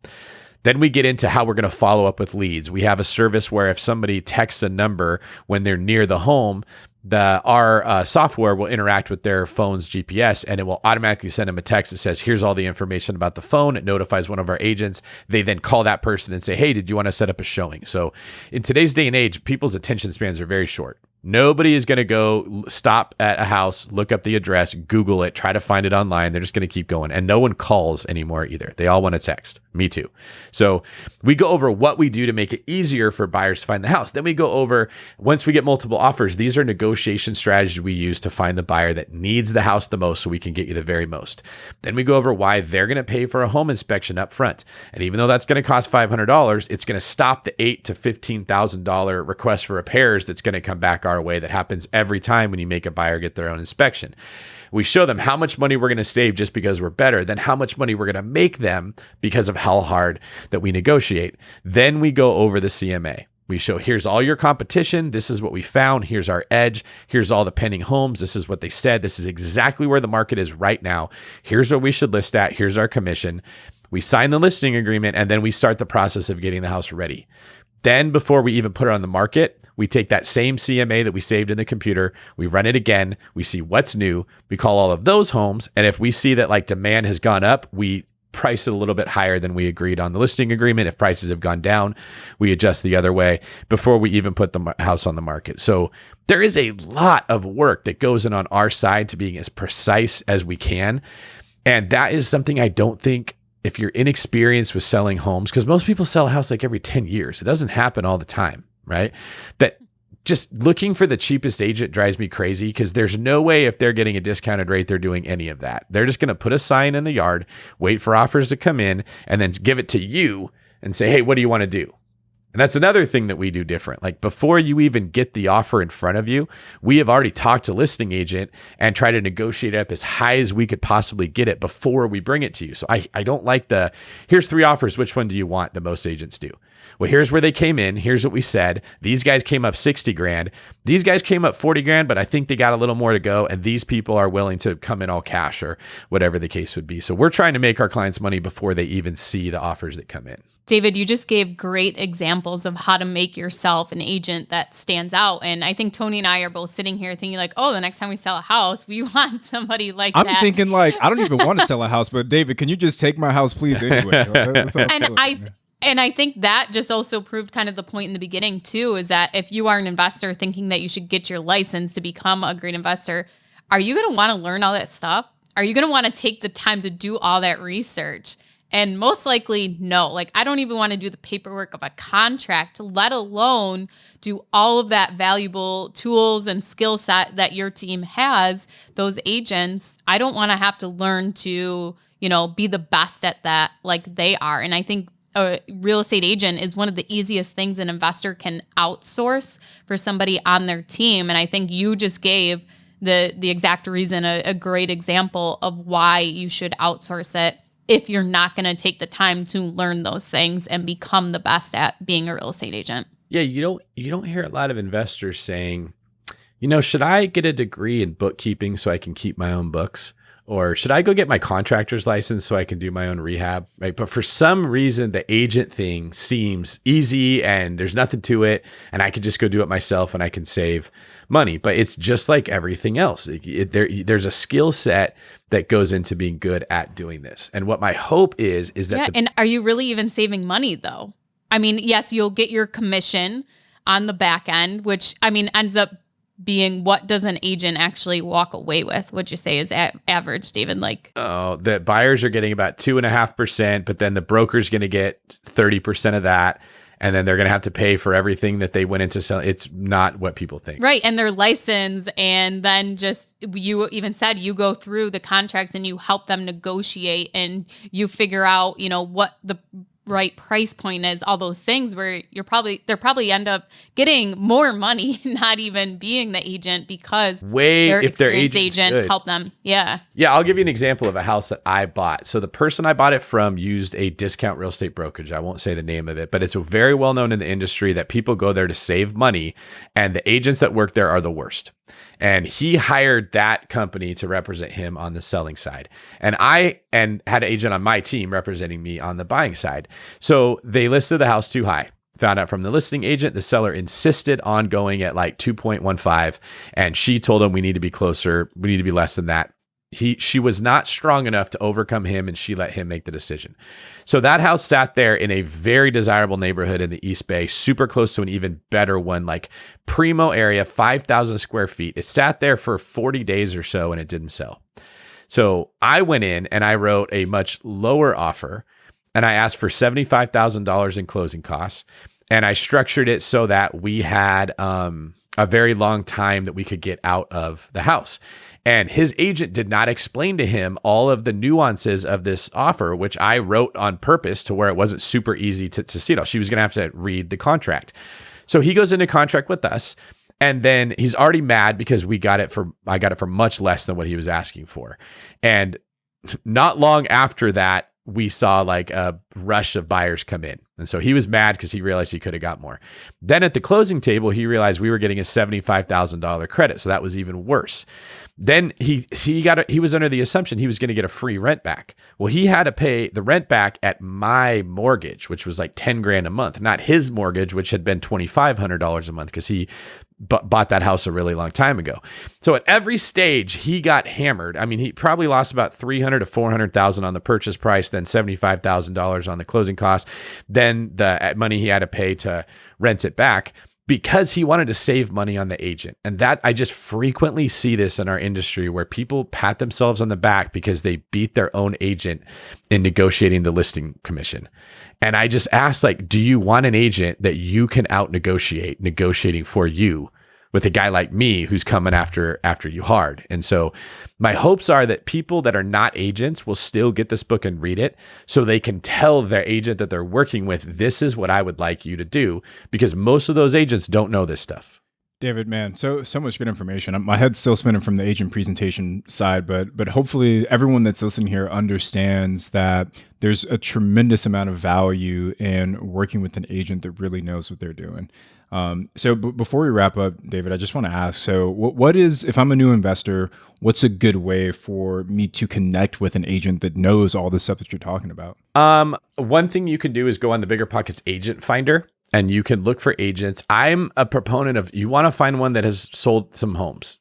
Then we get into how we're going to follow up with leads. We have a service where if somebody texts a number when they're near the home, our software will interact with their phone's GPS and it will automatically send them a text that says, here's all the information about the phone. It notifies one of our agents. They then call that person and say, hey, did you want to set up a showing? So in today's day and age, people's attention spans are very short. Nobody is going to go stop at a house, look up the address, Google it, try to find it online. They're just going to keep going. And no one calls anymore either. They all want to text. Me too. So we go over what we do to make it easier for buyers to find the house. Then we go over, once we get multiple offers, these are negotiation strategies we use to find the buyer that needs the house the most so we can get you the very most. Then we go over why they're going to pay for a home inspection up front. And even though that's going to cost $500, it's going to stop the $8,000 to $15,000 request for repairs that's going to come back our way. That happens every time when you make a buyer get their own inspection. We show them how much money we're going to save just because we're better, then how much money we're going to make them because of how hard that we negotiate. Then we go over the CMA. We show, here's all your competition. This is what we found. Here's our edge. Here's all the pending homes. This is what they said. This is exactly where the market is right now. Here's what we should list at. Here's our commission. We sign the listing agreement, and then we start the process of getting the house ready. Then before we even put it on the market, we take that same CMA that we saved in the computer, we run it again, we see what's new, we call all of those homes. And if we see that like demand has gone up, we price it a little bit higher than we agreed on the listing agreement. If prices have gone down, we adjust the other way before we even put the house on the market. So there is a lot of work that goes in on our side to being as precise as we can. And that is something I don't think, if you're inexperienced with selling homes, because most people sell a house like every 10 years. It doesn't happen all the time, right? That just looking for the cheapest agent drives me crazy, because there's no way if they're getting a discounted rate, they're doing any of that. They're just going to put a sign in the yard, wait for offers to come in, and then give it to you and say, hey, what do you want to do? And that's another thing that we do different. Like before you even get the offer in front of you, we have already talked to listing agent and try to negotiate it up as high as we could possibly get it before we bring it to you. So I don't like here's 3 offers. Which one do you want? That most agents do. Well, here's where they came in. Here's what we said. These guys came up 60 grand. These guys came up 40 grand, but I think they got a little more to go. And these people are willing to come in all cash or whatever the case would be. So we're trying to make our clients money before they even see the offers that come in. David, you just gave great examples of how to make yourself an agent that stands out. And I think Tony and I are both sitting here thinking like, oh, the next time we sell a house, we want somebody like that. I'm thinking like, I don't even want to sell a house, but David, can you just take my house, please? Anyway, And I think that just also proved kind of the point in the beginning too, is that if you are an investor thinking that you should get your license to become a great investor, are you going to want to learn all that stuff? Are you going to want to take the time to do all that research? And most likely, no. Like, I don't even want to do the paperwork of a contract, let alone do all of that valuable tools and skill set that your team has. Those agents, I don't want to have to learn to, be the best at that like they are. And I think a real estate agent is one of the easiest things an investor can outsource for somebody on their team. And I think you just gave the exact reason, a great example of why you should outsource it if you're not going to take the time to learn those things and become the best at being a real estate agent. Yeah, you don't hear a lot of investors saying, should I get a degree in bookkeeping so I can keep my own books? Or should I go get my contractor's license so I can do my own rehab? Right. But for some reason, the agent thing seems easy and there's nothing to it. And I could just go do it myself and I can save money. But it's just like everything else. There's a skill set that goes into being good at doing this. And what my hope is that. And are you really even saving money though? I mean, yes, you'll get your commission on the back end, which ends up being what does an agent actually walk away with? Would you say is average, David? The buyers are getting about 2.5%, but then the broker's going to get 30% of that. And then they're going to have to pay for everything that they went into selling. It's not what people think. Right. And their license. And then you even said you go through the contracts and you help them negotiate and you figure out, what the right price point is, all those things where they're probably end up getting more money, not even being the agent because their experienced agent helped them. Yeah. Yeah. I'll give you an example of a house that I bought. So the person I bought it from used a discount real estate brokerage. I won't say the name of it, but it's very well known in the industry that people go there to save money and the agents that work there are the worst. And he hired that company to represent him on the selling side. And I had an agent on my team representing me on the buying side. So they listed the house too high. Found out from the listing agent, the seller insisted on going at like 2.15. And she told him we need to be closer. We need to be less than that. She was not strong enough to overcome him and she let him make the decision. So that house sat there in a very desirable neighborhood in the East Bay, super close to an even better one, like primo area, 5,000 square feet. It sat there for 40 days or so and it didn't sell. So I went in and I wrote a much lower offer and I asked for $75,000 in closing costs. And I structured it so that we had a very long time that we could get out of the house. And his agent did not explain to him all of the nuances of this offer, which I wrote on purpose to where it wasn't super easy to see it all. She was going to have to read the contract. So he goes into contract with us and then he's already mad because I got it for much less than what he was asking for. And not long after that, we saw like a rush of buyers come in. And so he was mad because he realized he could have got more. Then at the closing table, he realized we were getting a $75,000 credit. So that was even worse. Then he was under the assumption he was going to get a free rent back. Well, he had to pay the rent back at my mortgage, which was like 10 grand a month, not his mortgage, which had been $2,500 a month because he bought that house a really long time ago. So at every stage he got hammered. I mean, he probably lost about $300,000 to $400,000 on the purchase price, then $75,000 on the closing cost, then the money he had to pay to rent it back, because he wanted to save money on the agent. And that I just frequently see this in our industry where people pat themselves on the back because they beat their own agent in negotiating the listing commission. And I just ask, like, do you want an agent that you can out negotiating for you with a guy like me who's coming after you hard? And so my hopes are that people that are not agents will still get this book and read it so they can tell their agent that they're working with, this is what I would like you to do, because most of those agents don't know this stuff. David, man, so much good information. My head's still spinning from the agent presentation side, but hopefully everyone that's listening here understands that there's a tremendous amount of value in working with an agent that really knows what they're doing. So before we wrap up, David, I just want to ask, so what is, if I'm a new investor, what's a good way for me to connect with an agent that knows all the stuff that you're talking about? One thing you can do is go on the Bigger Pockets agent finder, and you can look for agents. I'm a proponent of, you want to find one that has sold some homes.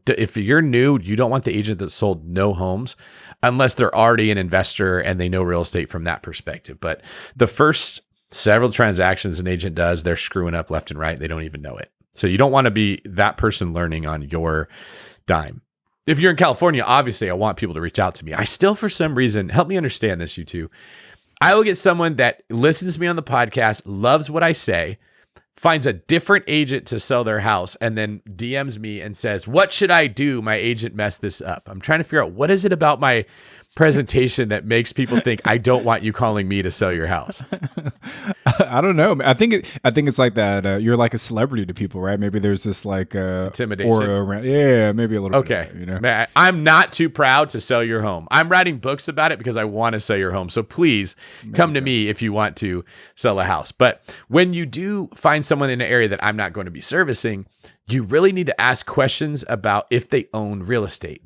If you're new, you don't want the agent that sold no homes unless they're already an investor and they know real estate from that perspective. But the first several transactions an agent does, they're screwing up left and right. They don't even know it. So you don't want to be that person learning on your dime. If you're in California, obviously I want people to reach out to me. I still, for some reason, help me understand this, you two. I will get someone that listens to me on the podcast, loves what I say, finds a different agent to sell their house, and then DMs me and says, "What should I do? My agent messed this up." I'm trying to figure out, what is it about my presentation that makes people think I don't want you calling me to sell your house? I don't know. I think it's like that. You're like a celebrity to people, right? Maybe there's this like intimidation aura around. Yeah, maybe a little okay. bit. You know, Man, I'm not too proud to sell your home. I'm writing books about it because I want to sell your home. So please come to me if you want to sell a house. But when you do find someone in an area that I'm not going to be servicing, you really need to ask questions about if they own real estate.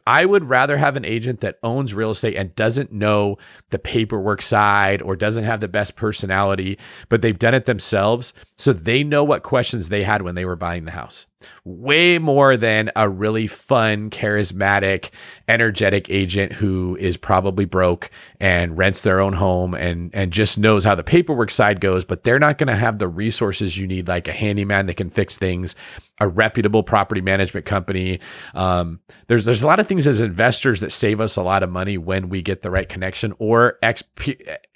I would rather have an agent that owns real estate and doesn't know the paperwork side or doesn't have the best personality, but they've done it themselves. So they know what questions they had when they were buying the house. Way more than a really fun, charismatic, energetic agent who is probably broke and rents their own home and just knows how the paperwork side goes, but they're not going to have the resources you need, like a handyman that can fix things, a reputable property management company. There's a lot of things as investors that save us a lot of money when we get the right connection or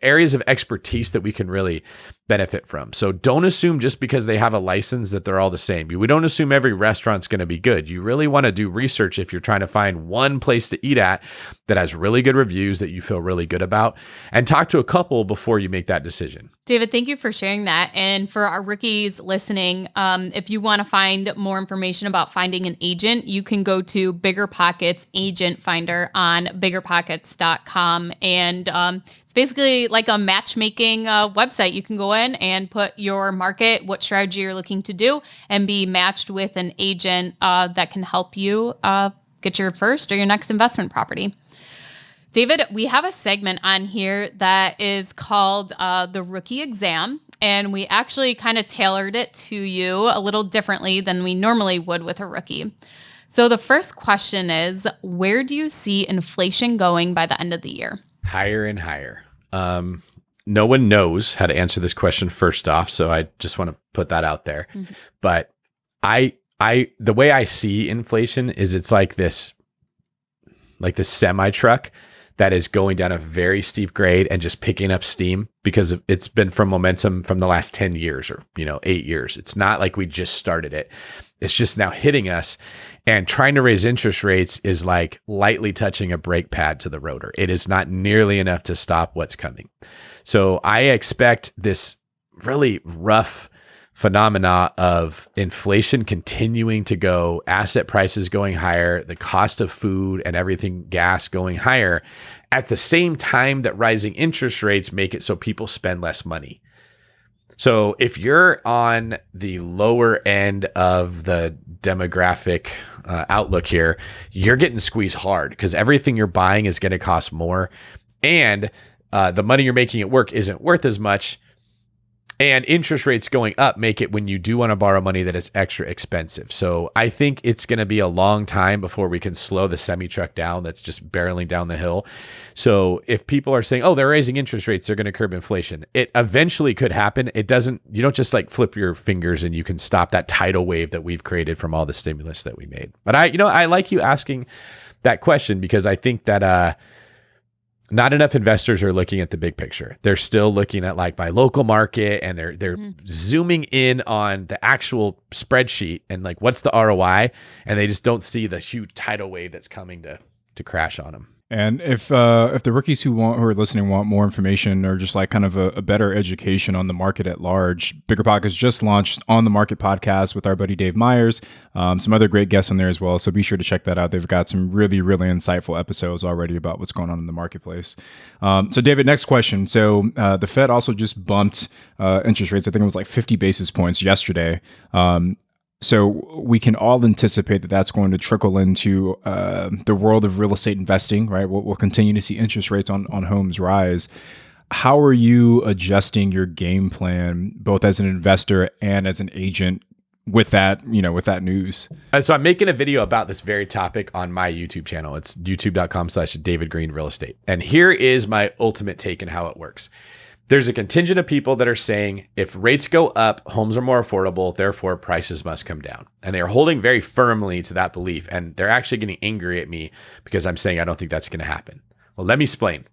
areas of expertise that we can really benefit from. So don't assume just because they have a license that they're all the same. We don't assume every restaurant's going to be good. You really want to do research if you're trying to find one place to eat at that has really good reviews that you feel really good about, and talk to a couple before you make that decision. David, thank you for sharing that. And for our rookies listening, if you want to find more information about finding an agent, you can go to Bigger Pockets Agent Finder on biggerpockets.com. And it's basically like a matchmaking website. You can go in and put your market, what strategy you're looking to do, and be matched with an agent that can help you get your first or your next investment property. David, we have a segment on here that is called the Rookie Exam, and we actually kind of tailored it to you a little differently than we normally would with a rookie. So the first question is, where do you see inflation going by the end of the year? Higher and higher. No one knows how to answer this question first off, so I just want to put that out there. Mm-hmm. But the way I see inflation is it's like this semi truck that is going down a very steep grade and just picking up steam because it's been from momentum from the last 10 years or 8 years. It's not like we just started it. It's just now hitting us, and trying to raise interest rates is like lightly touching a brake pad to the rotor. It is not nearly enough to stop what's coming. So I expect this really rough phenomena of inflation continuing to go, asset prices going higher, the cost of food and everything, gas going higher, at the same time that rising interest rates make it so people spend less money. So if you're on the lower end of the demographic outlook here, you're getting squeezed hard because everything you're buying is going to cost more, and the money you're making at work isn't worth as much. And interest rates going up make it, when you do want to borrow money, that it's extra expensive. So I think it's going to be a long time before we can slow the semi truck down that's just barreling down the hill. So if people are saying, oh, they're raising interest rates, they're going to curb inflation, it eventually could happen. You don't just like flip your fingers and you can stop that tidal wave that we've created from all the stimulus that we made. But I like you asking that question because I think that, not enough investors are looking at the big picture. They're still looking at like my local market, and they're zooming in on the actual spreadsheet and like what's the ROI, and they just don't see the huge tidal wave that's coming to crash on them. And if the rookies who are listening want more information or just like kind of a better education on the market at large, Bigger Pockets just launched On the Market podcast with our buddy Dave Myers, some other great guests on there as well. So be sure to check that out. They've got some really, really insightful episodes already about what's going on in the marketplace. So David, next question. So the Fed also just bumped interest rates. I think it was like 50 basis points yesterday. So we can all anticipate that that's going to trickle into the world of real estate investing, right? We'll continue to see interest rates on homes rise. How are you adjusting your game plan, both as an investor and as an agent, with that, with that news? So I'm making a video about this very topic on my YouTube channel. It's youtube.com/David Greene Real Estate. And here is my ultimate take on how it works. There's a contingent of people that are saying if rates go up, homes are more affordable, therefore prices must come down. And they're holding very firmly to that belief. And they're actually getting angry at me because I'm saying I don't think that's going to happen. Well, let me explain.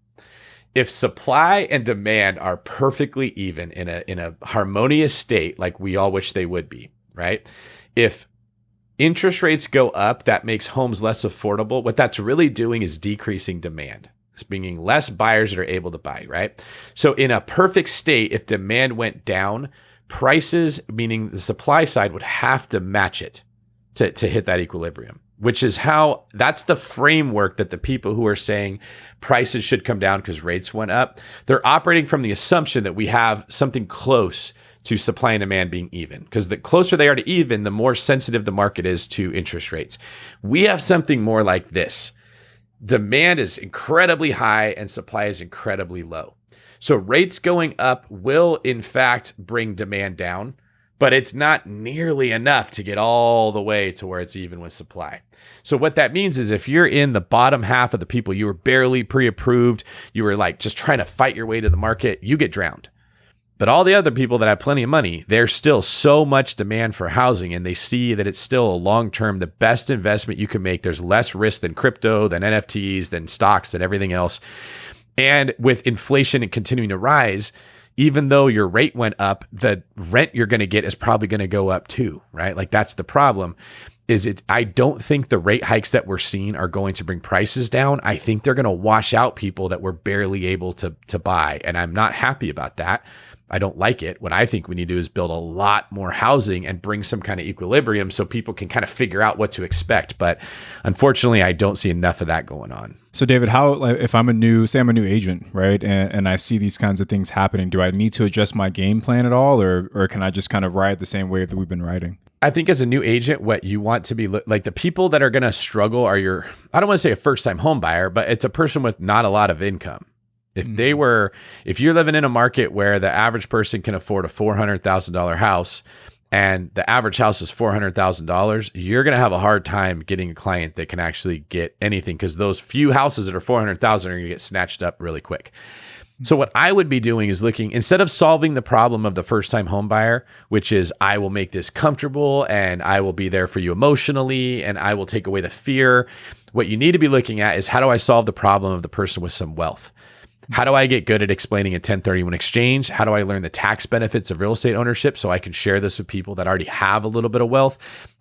If supply and demand are perfectly even in a harmonious state, like we all wish they would be, right? If interest rates go up, that makes homes less affordable. What that's really doing is decreasing demand. It's bringing less buyers that are able to buy, right? So in a perfect state, if demand went down, prices, meaning the supply side, would have to match it to hit that equilibrium, which is that's the framework that the people who are saying prices should come down because rates went up, they're operating from the assumption that we have something close to supply and demand being even, because the closer they are to even, the more sensitive the market is to interest rates. We have something more like this. Demand is incredibly high and supply is incredibly low. So rates going up will in fact bring demand down, but it's not nearly enough to get all the way to where it's even with supply. So what that means is if you're in the bottom half of the people, you were barely pre-approved, you were like just trying to fight your way to the market, you get drowned. But all the other people that have plenty of money, there's still so much demand for housing and they see that it's still a long-term, the best investment you can make. There's less risk than crypto, than NFTs, than stocks, than everything else. And with inflation and continuing to rise, even though your rate went up, the rent you're going to get is probably going to go up too, right? Like that's the problem. I don't think the rate hikes that we're seeing are going to bring prices down. I think they're going to wash out people that were barely able to buy. And I'm not happy about that. I don't like it. What I think we need to do is build a lot more housing and bring some kind of equilibrium so people can kind of figure out what to expect. But unfortunately, I don't see enough of that going on. So David, if I'm a new agent, right? And I see these kinds of things happening, do I need to adjust my game plan at all? Or can I just kind of ride the same wave that we've been riding? I think as a new agent, what you want to be like, the people that are going to struggle are I don't want to say a first-time home buyer, but it's a person with not a lot of income. If you're living in a market where the average person can afford a $400,000 house and the average house is $400,000, you're going to have a hard time getting a client that can actually get anything because those few houses that are $400,000 are going to get snatched up really quick. So what I would be doing is looking, instead of solving the problem of the first-time home buyer, which is I will make this comfortable and I will be there for you emotionally and I will take away the fear. What you need to be looking at is how do I solve the problem of the person with some wealth? How do I get good at explaining a 1031 exchange? How do I learn the tax benefits of real estate ownership so I can share this with people that already have a little bit of wealth?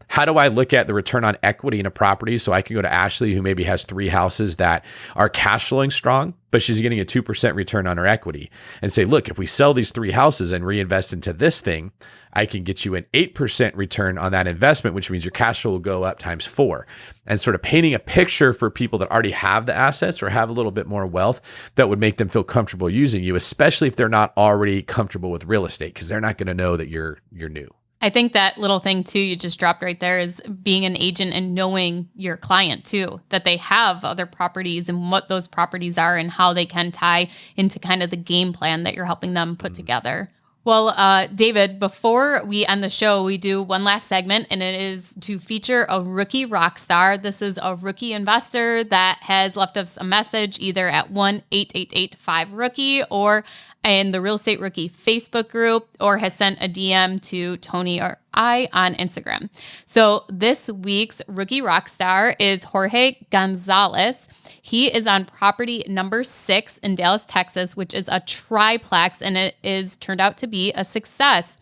How do I look at the return on equity in a property so I can go to Ashley, who maybe has 3 houses that are cash flowing strong, but she's getting a 2% return on her equity, and say, look, if we sell these 3 houses and reinvest into this thing, I can get you an 8% return on that investment, which means your cash flow will go up times 4. And sort of painting a picture for people that already have the assets or have a little bit more wealth that would make them feel comfortable using you, especially if they're not already comfortable with real estate, because they're not going to know that you're new. I think that little thing too you just dropped right there is being an agent and knowing your client too, that they have other properties and what those properties are and how they can tie into kind of the game plan that you're helping them put together. Well, David, before we end the show, we do one last segment, and it is to feature a rookie rock star. This is a rookie investor that has left us a message either at 1-888-5-ROOKIE or in the Real Estate Rookie Facebook group, or has sent a DM to Tony or I on Instagram. So this week's rookie rock star is Jorge Gonzalez. He is on property number 6 in Dallas, Texas, which is a triplex, and it is turned out to be a success.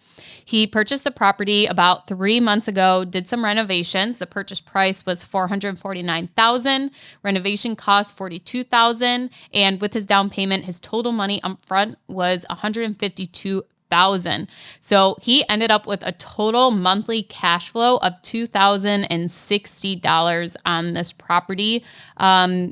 He purchased the property about 3 months ago, did some renovations. The purchase price was $449,000. Renovation cost $42,000. And with his down payment, his total money up front was $152,000. So he ended up with a total monthly cash flow of $2,060 on this property.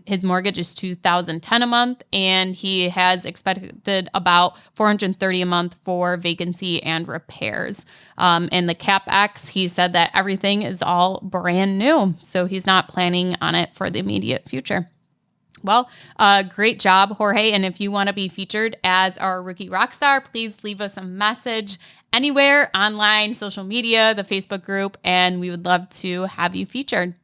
His mortgage is $2,010 a month, and he has expected about $430 a month for vacancy and repairs. And the CapEx, he said that everything is all brand new, so he's not planning on it for the immediate future. Well, great job, Jorge. And if you want to be featured as our rookie rockstar, please leave us a message anywhere, online, social media, the Facebook group, and we would love to have you featured.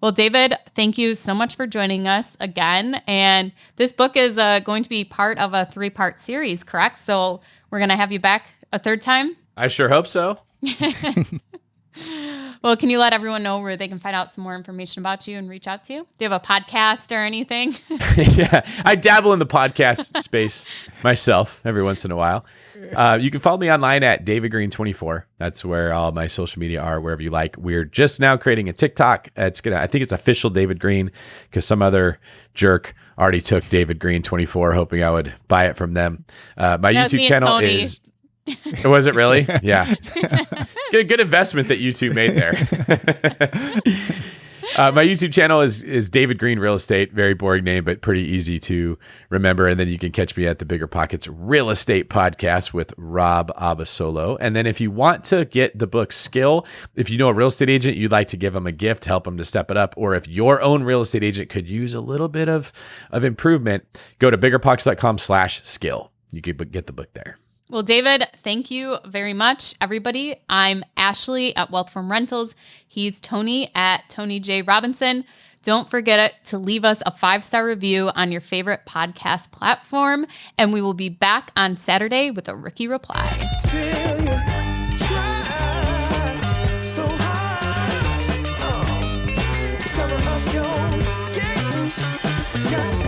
Well, David, thank you so much for joining us again. And this book is going to be part of a 3-part series, correct? So we're going to have you back a third time? I sure hope so. Well, can you let everyone know where they can find out some more information about you and reach out to you? Do you have a podcast or anything? Yeah, I dabble in the podcast space myself every once in a while. You can follow me online at David Greene 24. That's where all my social media are, wherever you like. We're just now creating a TikTok. I think it's official David Greene, because some other jerk already took David Greene 24, hoping I would buy it from them. My YouTube channel is... Was it really? Yeah. It's a good investment that YouTube made there. My YouTube channel is David Greene Real Estate. Very boring name, but pretty easy to remember. And then you can catch me at the Bigger Pockets Real Estate Podcast with Rob Abasolo. And then if you want to get the book Skill, if you know a real estate agent, you'd like to give them a gift, help them to step it up, or if your own real estate agent could use a little bit of improvement, go to biggerpockets.com/skill. You could get the book there. Well, David, thank you very much, everybody. I'm Ashley at Wealth from Rentals. He's Tony at Tony J. Robinson. Don't forget to leave us a 5-star review on your favorite podcast platform, and we will be back on Saturday with a rookie reply. Still you try so hard, cover up your games.